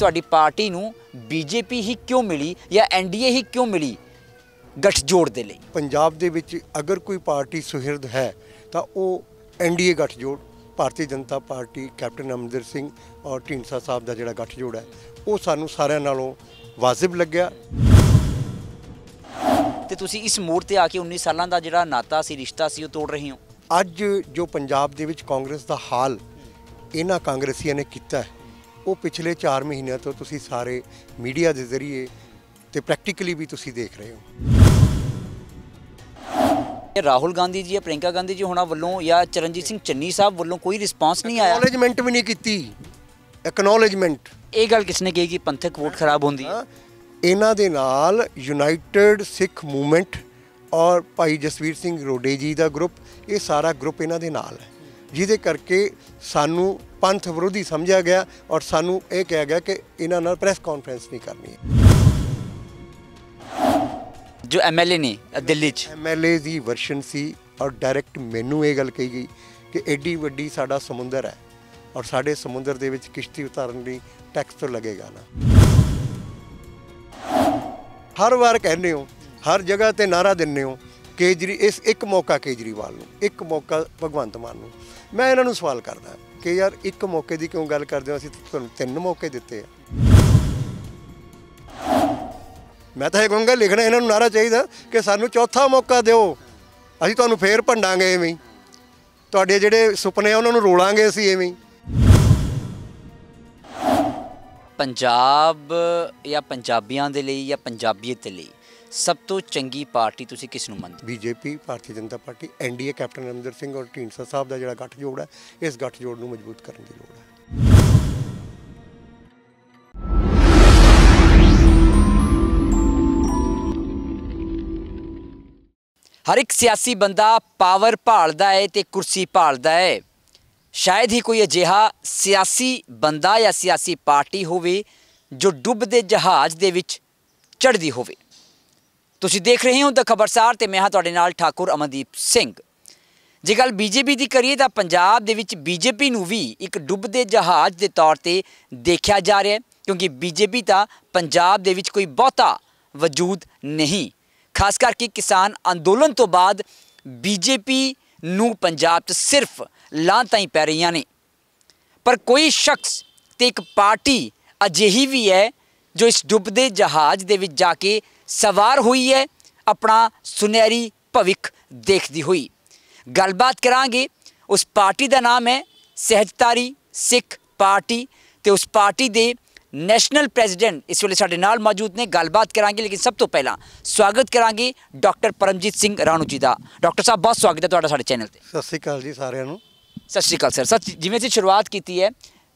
तुहाडी पार्टी नूं बीजेपी ही क्यों मिली या एनडीए ही क्यों मिली गठजोड़ दे लई? पंजाब दे विच अगर कोई पार्टी सुहिरद है तो वो एनडीए गठजोड़ भारतीय जनता पार्टी कैप्टन अमरिंदर सिंह और ढींडसा साहब का जिहड़ा गठजोड़ है वो सानू सारिਆਂ नालों वाजिब लग्या। ते तुसी इस मोड़ ते आके 19 सालां दा जिहड़ा नाता सी रिश्ता सी वो तोड़ रहे हो। अज जो पंजाब दे विच कांग्रेस का हाल इन्हां कांग्रेसियों ने किया है वो पिछले 4 महीनों तो तुसी सारे मीडिया के जरिए तो प्रैक्टिकली भी तुसी देख रहे हो। राहुल गांधी जी या प्रियंका गांधी जी होना वालों या चरणजीत सिंह चन्नी साहब वालों कोई रिस्पॉन्स नहीं आया, एक्नॉलेजमेंट भी नहीं की। एक्नॉलेजमेंट ये गल किसने कही कि पंथक वोट खराब होंदी? इन्हां दे नाल यूनाइटेड सिख मूवमेंट और भाई जसवीर सिंह रोडे जी का ग्रुप, ये सारा ग्रुप इन्हां दे नाल है, जिहदे करके सानू पंथ विरोधी समझा गया और सानू ये कहा गया कि इन्हां नाल प्रेस कॉन्फ्रेंस नहीं करनी है। जो एमएलए ने दिल्ली एमएलए की वर्शन सी और डायरैक्ट मैनू ये गल कही गई कि एडी वड्डी साडा समुंदर है और साडे समुंदर दे विच किश्ती उतारन लई टैक्स तो लगेगा ना। हर बार कहने हो, हर जगह ते नारा दिन्ने हो इस एक मौका केजरीवाल नूं, एक मौका भगवंत मान नूं। मैं इन्हां नूं सवाल करदा कि यार एक मौके की क्यों गल करदे हो, असीं तुहानूं 3 मौके दिते आ। मैं तो यह कहूँगा लिखना इन्होंने नारा चाहिए कि सानू चौथा मौका दो, असीं तुहानूं फेर भंडांगे इवें ही, तुहाडे जिहड़े सुपने आ उन्होंने रोलांगे असीं इवें ही। पंजाब या पंजाबियों के लिए या पंजाबीयत के लिए सब तो चंगी पार्टी तुसीं किस नूं मनदे? BJP Bharatiya Janata party NDA captain Amarinder Singh और ढींडसा साहब का जिहड़ा गठजोड़ है, इस गठजोड़ नूं मजबूत करने की लोड़ है। हर एक सियासी बंदा पावर भालदा है ते कुर्सी भालदा है। शायद ही कोई अजिहा सियासी बंदा या सियासी पार्टी होवे जो डुबदे जहाज़ दे विच चढ़दी होवे। तुसीं देख रहे हो द खबरसार ते मैं हां तुहाडे नाल ठाकुर अमनदीप सिंह। जे गल बीजेपी की करिए तां पंजाब दे विच बीजेपी नूं भी एक डुबदे जहाज़ के तौर पर देखा जा रहा है, क्योंकि बीजेपी तां पंजाब दे विच कोई बहुता वजूद नहीं। खास करके किसान अंदोलन तो बाद बीजेपी नूं पंजाब च सिर्फ लांतां ही पै रही ने, पर कोई शख्स ते एक पार्टी अजिही भी है जो इस डुबदे जहाज़ दे विच जाके सवार हुई है, अपना सुनहरी भविख देखती हुई। गलबात करांगे, उस पार्टी का नाम है सहजतारी सिख पार्टी, तो उस पार्टी के नैशनल प्रेजिडेंट इस वेले साडे नाल मौजूद ने। गलबात करांगे, लेकिन सब तो पहला स्वागत करांगे डॉक्टर परमजीत सिंह राणू जी का। डॉक्टर साहब बहुत स्वागत है तुहाडा साडे चैनल ते। सत श्री अकाल जी सारिਆਂ ਨੂੰ। सत श्री अकाल सर। सच जिवें असीं शुरुआत की है,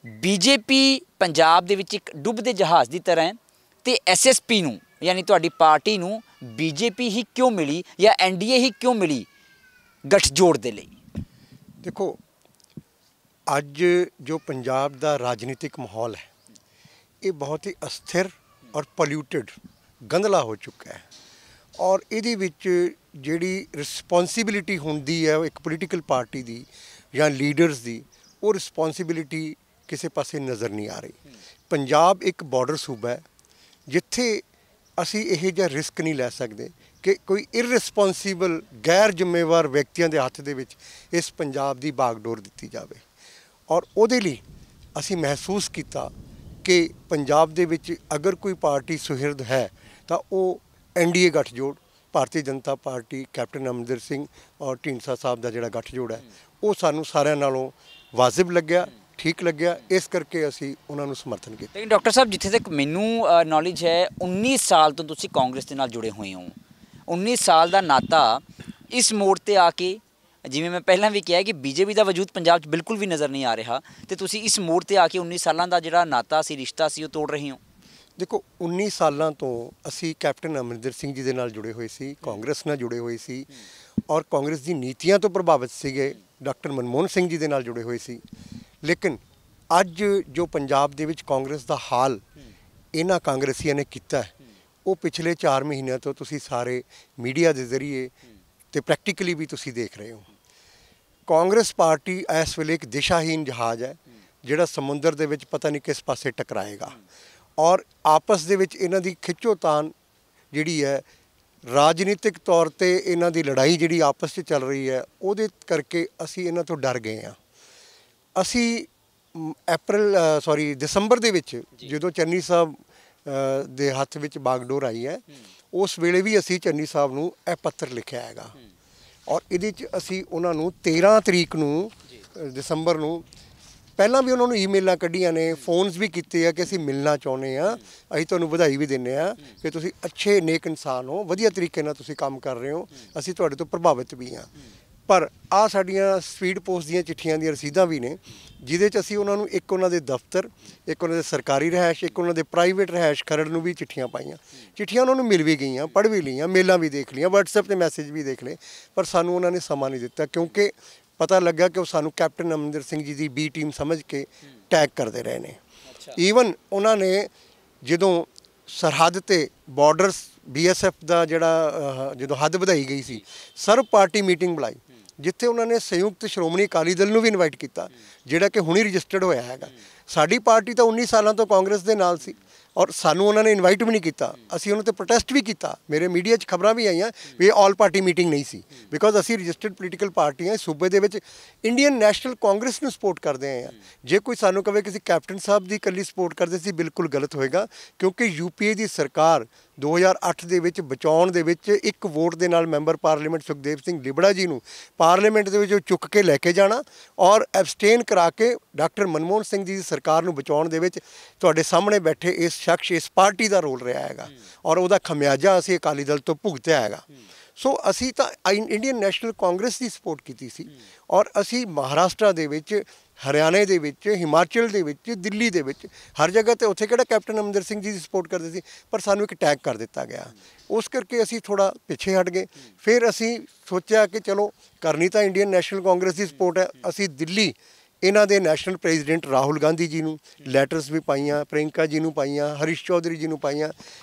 बीजेपी पंजाब दे विच एक डुबदे जहाज़ की तरह है, तो एसएसपी नूं यानी तुहाडी पार्टी नूं बीजेपी ही क्यों मिली या एनडीए ही क्यों मिली गठजोड़ दे लई? देखो, अज जो पंजाब का राजनीतिक माहौल है ये बहुत ही अस्थिर और पोल्यूटेड गंदला हो चुका है, और ये जिहड़ी रिस्पॉन्सिबिलिटी होंदी है एक पोलीटिकल पार्टी की या लीडर्स की, वो रिस्पॉन्सिबिलिटी किसी पासे नज़र नहीं आ रही। पंजाब एक बॉर्डर सूबा है जिथे असी यह जिहा रिस्क नहीं लै सकते कि कोई इररिस्पॉन्सिबल गैर जिम्मेवार व्यक्तियों के हत्थ दे विच इस पंजाब की बागडोर दी जाए। और उहदे लई असी महसूस किया कि पंजाब दे विच अगर कोई पार्टी सुहिरद है तो वो एनडीए गठजोड़ भारतीय जनता पार्टी कैप्टन अमरिंदर सिंह और ढींडसा साहब का जिहड़ा गठजोड़ है वो सानू सारिਆਂ नालों वाजिब लग्या, ठीक लग्या, इस करके असी उन्होंने समर्थन किया। लेकिन डॉक्टर साहब जिथे तक मैनू नॉलेज है 19 साल तो तुसी कांग्रेस के नाल जुड़े हुए हो। 19 साल का नाता इस मोड़ पर आके, जिवें मैं पहला भी कहा कि बीजेपी का वजूद पंजाब बिल्कुल भी नज़र नहीं आ रहा, तो तुसी इस मोड़ पर आके 19 सालों का जिहड़ा नाता सी रिश्ता सी वो तोड़ रहे हो। देखो, 19 सालों तो असी कैप्टन अमरिंदर सिंह जी के नाल जुड़े हुए सी, कांग्रेस नाल जुड़े हुए सी और कांग्रेस की नीतियां तो प्रभावित सीगे, डॉक्टर मनमोहन सिंह जी के नाल जुड़े हुए सी। लेकिन अज जो पंजाब दे विच कांग्रेस का हाल इन्हां कांग्रेसियों ने किया है वो पिछले 4 महीनों तो तुसी सारे मीडिया के जरिए तो प्रैक्टिकली भी तुसी देख रहे हो। कांग्रेस पार्टी इस वेले एक दिशाहीन जहाज़ है जिहड़ा समुंदर दे विच पता नहीं किस पासे टकराएगा, ਔਰ ਆਪਸ ਦੇ ਵਿੱਚ ਇਹਨਾਂ ਦੀ ਖਿੱਚੋਤਾਣ ਜਿਹੜੀ ਹੈ ਰਾਜਨੀਤਿਕ ਤੌਰ ਤੇ ਇਹਨਾਂ ਦੀ ਲੜਾਈ ਜਿਹੜੀ ਆਪਸ 'ਚ ਚੱਲ ਰਹੀ ਹੈ ਉਹਦੇ ਕਰਕੇ ਅਸੀਂ ਇਹਨਾਂ ਤੋਂ ਡਰ ਗਏ ਹਾਂ। ਅਸੀਂ ਦਸੰਬਰ ਦੇ ਵਿੱਚ ਜਦੋਂ ਚੰਨੀ ਸਾਹਿਬ ਦੇ ਹੱਥ ਵਿੱਚ ਬਾਗਡੋਰ ਆਈ ਹੈ ਉਸ ਵੇਲੇ ਵੀ ਅਸੀਂ ਚੰਨੀ ਸਾਹਿਬ ਨੂੰ ਇਹ ਪੱਤਰ ਲਿਖਿਆ ਹੈਗਾ ਔਰ ਇਹਦੇ 'ਚ ਅਸੀਂ ਉਹਨਾਂ ਨੂੰ 13 ਤਰੀਕ ਨੂੰ ਦਸੰਬਰ ਨੂੰ ਪਹਿਲਾਂ ਵੀ ਉਹਨਾਂ ਨੂੰ ਈਮੇਲਾਂ ਕੱਢੀਆਂ ਨੇ, ਫੋਨਸ ਵੀ ਕੀਤੇ ਆ ਕਿ ਅਸੀਂ ਮਿਲਣਾ ਚਾਹੁੰਦੇ ਹਾਂ, ਅਸੀਂ ਤੁਹਾਨੂੰ ਵਧਾਈ ਵੀ ਦਿੰਦੇ ਹਾਂ ਕਿ ਤੁਸੀਂ ਅੱਛੇ ਨੇਕ ਇਨਸਾਨ ਹੋ, ਵਧੀਆ ਤਰੀਕੇ ਨਾਲ ਤੁਸੀਂ ਕੰਮ ਕਰ ਰਹੇ ਹੋ, ਅਸੀਂ ਤੁਹਾਡੇ ਤੋਂ ਪ੍ਰਭਾਵਿਤ ਵੀ ਹਾਂ। ਪਰ ਆ ਸਾਡੀਆਂ ਸਪੀਡ ਪੋਸਟ ਦੀਆਂ ਚਿੱਠੀਆਂ ਦੀਆਂ ਰਸੀਦਾਂ ਵੀ ਨੇ ਜਿਹਦੇ 'ਚ ਅਸੀਂ ਉਹਨਾਂ ਨੂੰ ਇੱਕ ਉਹਨਾਂ ਦੇ ਦਫ਼ਤਰ, ਇੱਕ ਉਹਨਾਂ ਦੇ ਸਰਕਾਰੀ ਰਿਹਾਇਸ਼, ਇੱਕ ਉਹਨਾਂ ਦੇ ਪ੍ਰਾਈਵੇਟ ਰਿਹਾਇਸ਼ ਖਰੜ ਨੂੰ ਵੀ ਚਿੱਠੀਆਂ ਪਾਈਆਂ। ਚਿੱਠੀਆਂ ਉਹਨਾਂ ਨੂੰ ਮਿਲ ਵੀ ਗਈਆਂ, ਪੜ੍ਹ ਵੀ ਲਈਆਂ, ਮੇਲਾਂ ਵੀ ਦੇਖ ਲਈਆਂ, WhatsApp 'ਤੇ ਮੈਸੇਜ ਵੀ ਦੇਖ ਲਏ, ਪਰ ਸਾਨੂੰ ਉਹਨਾਂ ਨੇ ਸਮਾਂ ਨਹੀਂ ਦਿੱਤਾ ਕਿਉਂਕਿ ਪਤਾ ਲੱਗਾ ਕਿ ਉਹ ਸਾਨੂੰ ਕੈਪਟਨ ਅਮਰਿੰਦਰ ਸਿੰਘ ਜੀ ਦੀ B ਟੀਮ ਸਮਝ ਕੇ ਟੈਗ ਕਰਦੇ ਰਹੇ ਨੇ। ਈਵਨ ਉਹਨਾਂ ਨੇ ਜਦੋਂ ਸਰਹੱਦ ਤੇ ਬਾਰਡਰਸ BSF ਦਾ ਜਿਹੜਾ ਜਦੋਂ ਹੱਦ ਵਧਾਈ ਗਈ ਸੀ ਸਰਬ ਪਾਰਟੀ ਮੀਟਿੰਗ ਬੁਲਾਈ ਜਿੱਥੇ ਉਹਨਾਂ ਨੇ ਸੰਯੁਕਤ ਸ਼੍ਰੋਮਣੀ ਅਕਾਲੀ ਦਲ ਨੂੰ ਵੀ ਇਨਵਾਈਟ ਕੀਤਾ ਜਿਹੜਾ ਕਿ ਹੁਣੀ ਰਜਿਸਟਰਡ ਹੋਇਆ ਹੈਗਾ। ਸਾਡੀ ਪਾਰਟੀ ਤਾਂ 19 ਸਾਲਾਂ ਤੋਂ ਕਾਂਗਰਸ ਦੇ ਨਾਲ ਸੀ ਔਰ ਸਾਨੂੰ ਉਹਨਾਂ ਨੇ ਇਨਵਾਈਟ ਵੀ ਨਹੀਂ ਕੀਤਾ। ਅਸੀਂ ਉਹਨਾਂ 'ਤੇ ਪ੍ਰੋਟੈਸਟ ਵੀ ਕੀਤਾ, ਮੇਰੇ ਮੀਡੀਆ 'ਚ ਖਬਰਾਂ ਵੀ ਆਈਆਂ ਵੀ ਇਹ ਆਲ ਪਾਰਟੀ ਮੀਟਿੰਗ ਨਹੀਂ ਸੀ ਬਿਕੋਜ਼ ਅਸੀਂ ਰਜਿਸਟਰਡ ਪੋਲੀਟੀਕਲ ਪਾਰਟੀ ਹਾਂ, ਸੂਬੇ ਦੇ ਵਿੱਚ ਇੰਡੀਅਨ ਨੈਸ਼ਨਲ ਕਾਂਗਰਸ ਨੂੰ ਸਪੋਰਟ ਕਰਦੇ ਆਏ ਹਾਂ। ਜੇ ਕੋਈ ਸਾਨੂੰ ਕਹੇ ਕਿ ਅਸੀਂ ਕੈਪਟਨ ਸਾਹਿਬ ਦੀ ਇਕੱਲੀ ਸਪੋਰਟ ਕਰਦੇ ਸੀ, ਬਿਲਕੁਲ ਗਲਤ ਹੋਏਗਾ ਕਿਉਂਕਿ UPA ਦੀ ਸਰਕਾਰ 2008 ਦੇ ਵਿੱਚ ਬਚਾਉਣ ਦੇ ਵਿੱਚ ਇੱਕ ਵੋਟ ਦੇ ਨਾਲ ਮੈਂਬਰ ਪਾਰਲੀਮੈਂਟ ਸੁਖਦੇਵ ਸਿੰਘ ਲਿਬੜਾ ਜੀ ਨੂੰ ਪਾਰਲੀਮੈਂਟ ਦੇ ਵਿੱਚ ਚੁੱਕ ਕੇ ਲੈ ਕੇ ਜਾਣਾ ਔਰ ਐਬਸਟੇਨ ਕਰਾ ਕੇ ਡਾਕਟਰ ਮਨਮੋਹਨ ਸਿੰਘ ਜੀ ਦੀ ਸਰਕਾਰ ਨੂੰ ਬਚਾਉਣ ਦੇ ਵਿੱਚ ਤੁਹਾਡੇ ਸਾਹਮਣੇ ਬੈਠੇ ਇਸ ਸ਼ਖਸ, ਇਸ ਪਾਰਟੀ ਦਾ ਰੋਲ ਰਿਹਾ ਹੈਗਾ ਔਰ ਉਹਦਾ ਖਮਿਆਜਾ ਅਸੀਂ ਅਕਾਲੀ ਦਲ ਤੋਂ ਭੁਗਤਿਆ ਹੈਗਾ। ਸੋ ਅਸੀਂ ਤਾਂ ਇੰਡੀਅਨ ਨੈਸ਼ਨਲ ਕਾਂਗਰਸ ਦੀ ਸਪੋਰਟ ਕੀਤੀ ਸੀ ਔਰ ਅਸੀਂ ਮਹਾਰਾਸ਼ਟਰ ਦੇ ਵਿੱਚ, ਹਰਿਆਣੇ ਦੇ ਵਿੱਚ, ਹਿਮਾਚਲ ਦੇ ਵਿੱਚ, ਦਿੱਲੀ ਦੇ ਵਿੱਚ ਹਰ ਜਗ੍ਹਾ ਤੇ ਉੱਥੇ ਕਿਹੜਾ ਕੈਪਟਨ ਅਮਰਿੰਦਰ ਸਿੰਘ ਜੀ ਦੀ ਸਪੋਰਟ ਕਰਦੇ ਸੀ, ਪਰ ਸਾਨੂੰ ਇੱਕ ਟੈਗ ਕਰ ਦਿੱਤਾ ਗਿਆ। ਉਸ ਕਰਕੇ ਅਸੀਂ ਥੋੜਾ ਪਿੱਛੇ ਹਟ ਗਏ। ਫਿਰ ਅਸੀਂ ਸੋਚਿਆ ਕਿ ਚਲੋ ਕਰਨੀ ਤਾਂ ਇੰਡੀਅਨ ਨੈਸ਼ਨਲ ਕਾਂਗਰਸ ਦੀ ਸਪੋਰਟ ਹੈ। ਅਸੀਂ ਦਿੱਲੀ ਇਹਨਾਂ ਦੇ ਨੈਸ਼ਨਲ ਪ੍ਰੈਜ਼ੀਡੈਂਟ ਰਾਹੁਲ ਗਾਂਧੀ ਜੀ ਨੂੰ ਲੈਟਰਸ ਵੀ ਪਾਈਆਂ, ਪ੍ਰਿੰਕਾ ਜੀ ਨੂੰ ਪਾਈਆਂ, ਹਰੀਸ਼ ਚੌਧਰੀ ਜੀ ਨੂੰ ਪਾਈਆਂ,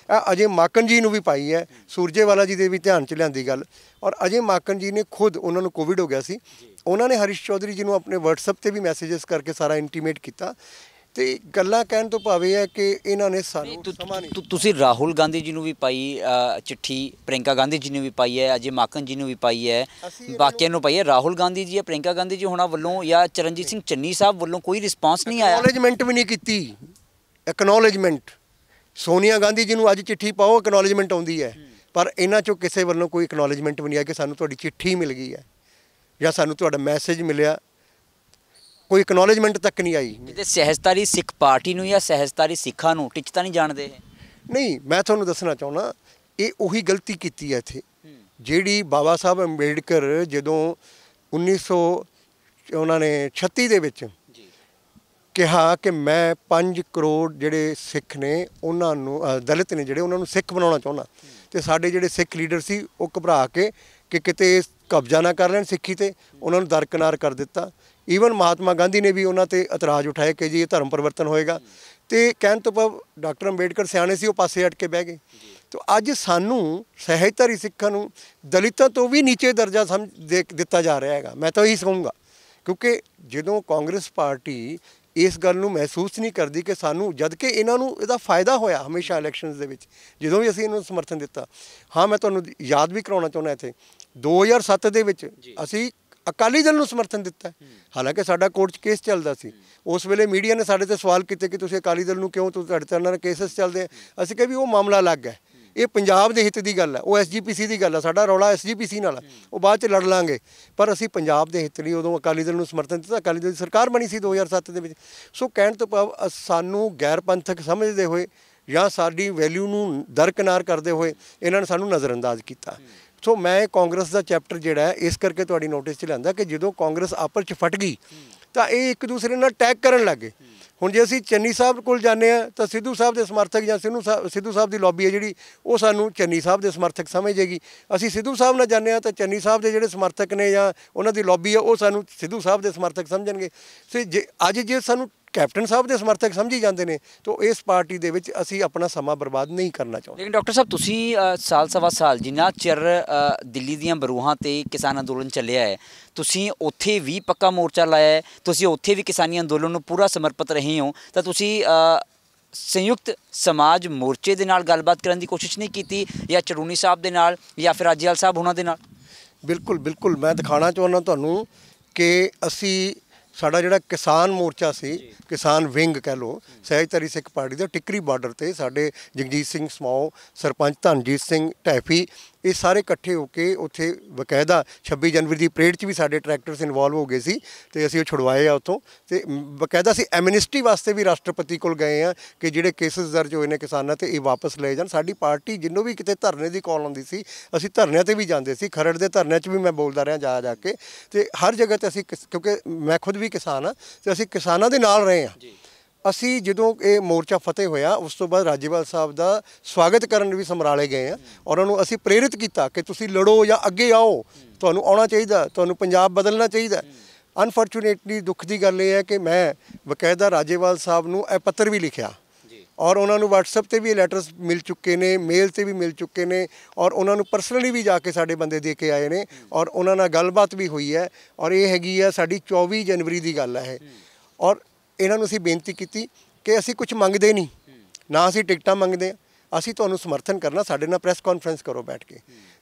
ਅਜੇ ਮਾਕਨ ਜੀ ਨੂੰ ਵੀ ਪਾਈ ਹੈ, ਸੂਰਜੇਵਾਲਾ ਜੀ ਦੇ ਵੀ ਧਿਆਨ 'ਚ ਲਿਆਂਦੀ ਗੱਲ। ਔਰ ਅਜੇ ਮਾਕਨ ਜੀ ਨੇ ਖੁਦ, ਉਹਨਾਂ ਨੂੰ ਕੋਵਿਡ ਹੋ ਗਿਆ ਸੀ, ਉਹਨਾਂ ਨੇ ਹਰੀਸ਼ ਚੌਧਰੀ ਜੀ ਨੂੰ ਆਪਣੇ WhatsApp 'ਤੇ ਵੀ ਮੈਸੇजेस ਕਰਕੇ ਸਾਰਾ ਇੰਟੀਮੇਟ ਕੀਤਾ ਤੇ ਗੱਲਾਂ ਕਹਿਣ ਤੋਂ ਭਾਵੇਂ ਹੈ ਕਿ ਇਹਨਾਂ ਨੇ ਸਾਨੂੰ ਸਮਾਂ ਨਹੀਂ। ਤੁਸੀਂ ਰਾਹੁਲ ਗਾਂਧੀ ਜੀ ਨੂੰ ਵੀ ਪਾਈ ਚਿੱਠੀ, ਪ੍ਰਿੰਕਾ ਗਾਂਧੀ ਜੀ ਨੂੰ ਵੀ ਪਾਈ ਹੈ, ਅਜੇ ਮਾਕਨ ਜੀ ਨੂੰ ਵੀ ਪਾਈ ਹੈ, ਬਾਕੀਆਂ ਨੂੰ ਪਾਈ ਹੈ। ਰਾਹੁਲ ਗਾਂਧੀ ਜੀ ਜਾਂ ਪ੍ਰਿੰਕਾ ਗਾਂਧੀ ਜੀ ਹੋਣਾ ਵੱਲੋਂ ਜਾਂ ਚਰਨਜੀਤ ਸਿੰਘ ਚੰਨੀ ਸਾਹਿਬ ਵੱਲੋਂ ਕੋਈ ਰਿਸਪਾਂਸ ਨਹੀਂ ਆਇਆ, ਐਕਨੋਲੇਜਮੈਂਟ ਵੀ ਨਹੀਂ ਕੀਤੀ। ਐਕਨੋਲੇਜਮੈਂਟ ਸੋਨੀਆ ਗਾਂਧੀ ਜੀ ਨੂੰ ਅੱਜ ਚਿੱਠੀ ਪਾਓ, ਐਕਨੋਲੇਜਮੈਂਟ ਆਉਂਦੀ ਹੈ, ਪਰ ਇਹਨਾਂ 'ਚੋਂ ਕਿਸੇ ਵੱਲੋਂ ਕੋਈ ਐਕਨੋਲੇਜਮੈਂਟ ਵੀ ਨਹੀਂ ਆਇਆ ਕਿ ਸਾਨੂੰ ਤੁਹਾਡੀ ਚਿੱਠੀ ਮਿਲ ਗਈ ਹੈ ਜਾਂ ਸਾਨੂੰ ਤੁਹਾਡਾ ਮੈਸੇਜ ਮਿਲਿਆ। ਕੋਈ ਐਕਨੋਲੇਜਮੈਂਟ ਤੱਕ ਨਹੀਂ ਆਈ। ਕਿਤੇ ਸਹਿਜਧਾਰੀ ਸਿੱਖ ਪਾਰਟੀ ਨੂੰ ਜਾਂ ਸਹਿਜਧਾਰੀ ਸਿੱਖਾਂ ਨੂੰ ਟਿੱਚ ਤਾਂ ਨਹੀਂ ਜਾਣਦੇ? ਨਹੀਂ, ਮੈਂ ਤੁਹਾਨੂੰ ਦੱਸਣਾ ਚਾਹੁੰਦਾ ਇਹ ਉਹੀ ਗਲਤੀ ਕੀਤੀ ਹੈ ਇੱਥੇ ਜਿਹੜੀ ਬਾਬਾ ਸਾਹਿਬ ਅੰਬੇਡਕਰ ਜਦੋਂ 1936 ਦੇ ਵਿੱਚ ਕਿਹਾ ਕਿ ਮੈਂ 5 ਕਰੋੜ ਜਿਹੜੇ ਸਿੱਖ ਨੇ ਉਹਨਾਂ ਨੂੰ, ਦਲਿਤ ਨੇ ਜਿਹੜੇ, ਉਹਨਾਂ ਨੂੰ ਸਿੱਖ ਬਣਾਉਣਾ ਚਾਹੁੰਦਾ ਤੇ ਸਾਡੇ ਜਿਹੜੇ ਸਿੱਖ ਲੀਡਰ ਸੀ ਉਹ ਘਬਰਾ ਕੇ ਕਿ ਕਿਤੇ ਕਬਜ਼ਾ ਨਾ ਕਰ ਲੈਣ ਸਿੱਖੀ ਤੇ, ਉਹਨਾਂ ਨੂੰ ਦਰਕਨਾਰ ਕਰ ਦਿੱਤਾ। ਈਵਨ ਮਹਾਤਮਾ ਗਾਂਧੀ ਨੇ ਵੀ ਉਹਨਾਂ ਤੇ ਇਤਰਾਜ਼ ਉਠਾਏ ਕਿ ਜੀ ਇਹ ਧਰਮ ਪਰਿਵਰਤਨ ਹੋਏਗਾ ਤੇ ਕਹਿਣ ਤੋਂ ਬਾਅਦ ਡਾਕਟਰ ਅੰਬੇਡਕਰ ਸਿਆਣੇ ਸੀ, ਉਹ ਪਾਸੇ ਹਟ ਕੇ ਬਹਿ ਗਏ। ਤਾਂ ਅੱਜ ਸਾਨੂੰ ਸਹਿਜਧਾਰੀ ਸਿੱਖਾਂ ਨੂੰ ਦਲਿਤਾਂ ਤੋਂ ਵੀ ਨੀਚੇ ਦਰਜਾ ਦਿੱਤਾ ਜਾ ਰਿਹਾ ਹੈਗਾ। ਮੈਂ ਤਾਂ ਇਹੀ ਕਹੂੰਗਾ ਕਿਉਂਕਿ ਜਦੋਂ ਕਾਂਗਰਸ ਪਾਰਟੀ ਇਸ ਗੱਲ ਨੂੰ ਮਹਿਸੂਸ ਨਹੀਂ ਕਰਦੀ ਕਿ ਸਾਨੂੰ, ਜਦ ਕਿ ਇਹਨਾਂ ਨੂੰ ਇਹਦਾ ਫਾਇਦਾ ਹੋਇਆ ਹਮੇਸ਼ਾ ਇਲੈਕਸ਼ਨਸ ਦੇ ਵਿੱਚ ਜਦੋਂ ਵੀ ਅਸੀਂ ਇਹਨਾਂ ਨੂੰ ਸਮਰਥਨ ਦਿੱਤਾ। ਹਾਂ, ਮੈਂ ਤੁਹਾਨੂੰ ਯਾਦ ਵੀ ਕਰਾਉਣਾ ਚਾਹੁੰਦਾ ਇੱਥੇ 2007 ਦੇ ਵਿੱਚ ਅਸੀਂ ਅਕਾਲੀ ਦਲ ਨੂੰ ਸਮਰਥਨ ਦਿੱਤਾ, ਹਾਲਾਂਕਿ ਸਾਡਾ ਕੋਰਟ 'ਚ ਕੇਸ ਚੱਲਦਾ ਸੀ। ਉਸ ਵੇਲੇ ਮੀਡੀਆ ਨੇ ਸਾਡੇ ਤੇ ਸਵਾਲ ਕੀਤੇ ਕਿ ਤੁਸੀਂ ਅਕਾਲੀ ਦਲ ਨੂੰ ਕਿਉਂ, ਤੁਹਾਡੇ ਤੇ ਨਾਲ ਕੇਸਸ ਚੱਲਦੇ। ਅਸੀਂ ਕਿਹਾ ਵੀ ਉਹ ਮਾਮਲਾ ਅਲੱਗ ਹੈ, ਇਹ ਪੰਜਾਬ ਦੇ ਹਿੱਤ ਦੀ ਗੱਲ ਹੈ, ਉਹ SGPC ਦੀ ਗੱਲ ਹੈ, ਸਾਡਾ ਰੌਲਾ SGPC ਨਾਲ, ਉਹ ਬਾਅਦ 'ਚ ਲੜ ਲਾਂਗੇ। ਪਰ ਅਸੀਂ ਪੰਜਾਬ ਦੇ ਹਿੱਤ ਲਈ ਉਦੋਂ ਅਕਾਲੀ ਦਲ ਨੂੰ ਸਮਰਥਨ ਦਿੱਤਾ। ਅਕਾਲੀ ਦਲ ਦੀ ਸਰਕਾਰ ਬਣੀ ਸੀ 2007 ਦੇ ਵਿੱਚ। ਸੋ ਕਹਿਣ ਤੋਂ ਭਾਵ ਸਾਨੂੰ ਗੈਰ ਪੰਥਕ ਸਮਝਦੇ ਹੋਏ ਜਾਂ ਸਾਡੀ ਵੈਲਿਊ ਨੂੰ ਦਰਕਨਾਰ ਕਰਦੇ ਹੋਏ ਇਹਨਾਂ ਨੇ ਸਾਨੂੰ ਨਜ਼ਰਅੰਦਾਜ਼ ਕੀਤਾ। ਸੋ ਮੈਂ ਕਾਂਗਰਸ ਦਾ ਚੈਪਟਰ ਜਿਹੜਾ ਹੈ ਇਸ ਕਰਕੇ ਤੁਹਾਡੀ ਨੋਟਿਸ 'ਚ ਲਿਆਂਦਾ ਕਿ ਜਦੋਂ ਕਾਂਗਰਸ ਆਪਸ 'ਚ ਫਟ ਗਈ ਤਾਂ ਇਹ ਇੱਕ ਦੂਸਰੇ ਨਾਲ ਅਟੈਕ ਕਰਨ ਲੱਗ ਗਏ। ਹੁਣ ਜੇ ਅਸੀਂ ਚੰਨੀ ਸਾਹਿਬ ਕੋਲ ਜਾਂਦੇ ਹਾਂ ਤਾਂ ਸਿੱਧੂ ਸਾਹਿਬ ਦੇ ਸਮਰਥਕ ਜਾਂ ਸਿੱਧੂ ਸਾਹਿਬ ਦੀ ਲੌਬੀ ਹੈ ਜਿਹੜੀ ਉਹ ਸਾਨੂੰ ਚੰਨੀ ਸਾਹਿਬ ਦੇ ਸਮਰਥਕ ਸਮਝੇਗੀ। ਅਸੀਂ ਸਿੱਧੂ ਸਾਹਿਬ ਨਾਲ ਜਾਂਦੇ ਹਾਂ ਤਾਂ ਚੰਨੀ ਸਾਹਿਬ ਦੇ ਜਿਹੜੇ ਸਮਰਥਕ ਨੇ ਜਾਂ ਉਹਨਾਂ ਦੀ ਲੌਬੀ ਹੈ ਉਹ ਸਾਨੂੰ ਸਿੱਧੂ ਸਾਹਿਬ ਦੇ ਸਮਰਥਕ ਸਮਝਣਗੇ। ਸੋ ਜੇ ਸਾਨੂੰ ਕੈਪਟਨ ਸਾਹਿਬ ਦੇ ਸਮਰਥਕ ਸਮਝੀ ਜਾਂਦੇ ਨੇ ਤਾਂ ਇਸ ਪਾਰਟੀ ਦੇ ਵਿੱਚ ਅਸੀਂ ਆਪਣਾ ਸਮਾਂ ਬਰਬਾਦ ਨਹੀਂ ਕਰਨਾ ਚਾਹੁੰਦੇ। ਲੇਕਿਨ ਡਾਕਟਰ ਸਾਹਿਬ ਤੁਸੀਂ ਸਾਲ ਸਵਾ ਸਾਲ ਜਿੰਨਾ ਚਿਰ ਦਿੱਲੀ ਦੀਆਂ ਬਰੂਹਾਂ ਤੇ ਕਿਸਾਨ ਅੰਦੋਲਨ ਚੱਲਿਆ ਹੈ, ਤੁਸੀਂ ਉੱਥੇ ਵੀ ਪੱਕਾ ਮੋਰਚਾ ਲਾਇਆ ਹੈ, ਤੁਸੀਂ ਉੱਥੇ ਵੀ ਕਿਸਾਨੀ ਅੰਦੋਲਨ ਨੂੰ ਪੂਰਾ ਸਮਰਪਿਤ ਰਹੇ ਹੋ, ਤਾਂ ਤੁਸੀਂ ਸੰਯੁਕਤ ਸਮਾਜ ਮੋਰਚੇ ਦੇ ਨਾਲ ਗੱਲਬਾਤ ਕਰਨ ਦੀ ਕੋਸ਼ਿਸ਼ ਨਹੀਂ ਕੀਤੀ ਜਾਂ ਚੜੂਨੀ ਸਾਹਿਬ ਦੇ ਨਾਲ ਜਾਂ ਫਿਰ ਰਾਜੇਵਾਲ ਸਾਹਿਬ ਉਹਨਾਂ ਦੇ ਨਾਲ? ਬਿਲਕੁਲ ਬਿਲकुल ਮੈਂ ਦਿਖਾਉਣਾ ਚਾਹੁੰਦਾ ਤੁਹਾਨੂੰ ਕਿ ਅਸੀਂ ਸਾਡਾ ਜਿਹੜਾ ਕਿਸਾਨ ਮੋਰਚਾ ਸੀ, ਕਿਸਾਨ ਵਿੰਗ ਕਹਿ ਲਓ, ਸਹਿਜਧਾਰੀ ਸਿੱਖ ਪਾਰਟੀ ਦਾ ਟਿੱਕਰੀ ਬਾਰਡਰ ਤੇ ਸਾਡੇ ਜਗਜੀਤ ਸਿੰਘ ਸਮਾਓ, ਸਰਪੰਚ ਧਨਜੀਤ ਸਿੰਘ ਢੈਫੀ, ਇਹ ਸਾਰੇ ਇਕੱਠੇ ਹੋ ਕੇ ਉੱਥੇ ਬਕਾਇਦਾ 26 ਜਨਵਰੀ ਦੀ ਪਰੇਡ 'ਚ ਵੀ ਸਾਡੇ ਟਰੈਕਟਰਸ ਇਨਵੋਲਵ ਹੋ ਗਏ ਸੀ ਤੇ ਅਸੀਂ ਉਹ ਛੁਡਵਾਏ ਆ ਉੱਥੋਂ। ਤੇ ਬਕਾਇਦਾ ਅਸੀਂ ਐਮਨਿਸਟੀ ਵਾਸਤੇ ਵੀ ਰਾਸ਼ਟਰਪਤੀ ਕੋਲ ਗਏ ਆ ਕਿ ਜਿਹੜੇ ਕੇਸਿਸ ਦਰਜ ਹੋਏ ਨੇ ਕਿਸਾਨਾਂ ਤੇ ਇਹ ਵਾਪਸ ਲਏ ਜਾਣ। ਸਾਡੀ ਪਾਰਟੀ ਜਿਹਨੂੰ ਵੀ ਕਿਤੇ ਧਰਨੇ ਦੀ ਕਾਲ ਆਉਂਦੀ ਸੀ ਅਸੀਂ ਧਰਨਿਆਂ ਤੇ ਵੀ ਜਾਂਦੇ ਸੀ। ਖਰੜ ਦੇ ਧਰਨਿਆਂ 'ਚ ਵੀ ਮੈਂ ਬੋਲਦਾ ਰਿਹਾ ਜਾ ਕੇ, ਤੇ ਹਰ ਜਗ੍ਹਾ ਤੇ ਅਸੀਂ ਕਿਉਂਕਿ ਮੈਂ ਖੁਦ ਵੀ ਕਿਸਾਨ ਆ ਤੇ ਅਸੀਂ ਕਿਸਾਨਾਂ ਦੇ ਨਾਲ ਰਹੇ ਆ। ਅਸੀਂ ਜਦੋਂ ਇਹ ਮੋਰਚਾ ਫਤਿਹ ਹੋਇਆ ਉਸ ਤੋਂ ਬਾਅਦ ਰਾਜੇਵਾਲ ਸਾਹਿਬ ਦਾ ਸਵਾਗਤ ਕਰਨ ਵੀ ਸਮਰਾਲੇ ਗਏ ਆ ਔਰ ਉਹਨਾਂ ਨੂੰ ਅਸੀਂ ਪ੍ਰੇਰਿਤ ਕੀਤਾ ਕਿ ਤੁਸੀਂ ਲੜੋ ਜਾਂ ਅੱਗੇ ਆਓ, ਤੁਹਾਨੂੰ ਆਉਣਾ ਚਾਹੀਦਾ, ਤੁਹਾਨੂੰ ਪੰਜਾਬ ਬਦਲਣਾ ਚਾਹੀਦਾ। ਅਨਫੋਰਚੂਨੇਟਲੀ ਦੁੱਖ ਦੀ ਗੱਲ ਇਹ ਹੈ ਕਿ ਮੈਂ ਬਕਾਇਦਾ ਰਾਜੇਵਾਲ ਸਾਹਿਬ ਨੂੰ ਇਹ ਪੱਤਰ ਵੀ ਲਿਖਿਆ ਔਰ ਉਹਨਾਂ ਨੂੰ WhatsApp ਤੇ ਵੀ ਲੈਟਰਸ ਮਿਲ ਚੁੱਕੇ ਨੇ, ਮੇਲ ਤੇ ਵੀ ਮਿਲ ਚੁੱਕੇ ਨੇ ਔਰ ਉਹਨਾਂ ਨੂੰ ਪਰਸਨਲੀ ਵੀ ਜਾ ਕੇ ਸਾਡੇ ਬੰਦੇ ਦੇ ਕੇ ਆਏ ਨੇ ਔਰ ਉਹਨਾਂ ਨਾਲ ਗੱਲਬਾਤ ਵੀ ਹੋਈ ਹੈ। ਔਰ ਇਹ ਹੈਗੀ ਆ ਸਾਡੀ 24 ਜਨਵਰੀ ਦੀ ਗੱਲ ਹੈ ਇਹ। ਔਰ ਇਹਨਾਂ ਨੂੰ ਅਸੀਂ ਬੇਨਤੀ ਕੀਤੀ ਕਿ ਅਸੀਂ ਕੁਝ ਮੰਗਦੇ ਨਹੀਂ, ਨਾ ਅਸੀਂ ਟਿਕਟਾਂ ਮੰਗਦੇ ਹਾਂ, ਅਸੀਂ ਤੁਹਾਨੂੰ ਸਮਰਥਨ ਕਰਨਾ, ਸਾਡੇ ਨਾਲ ਪ੍ਰੈਸ ਕਾਨਫਰੰਸ ਕਰੋ ਬੈਠ ਕੇ।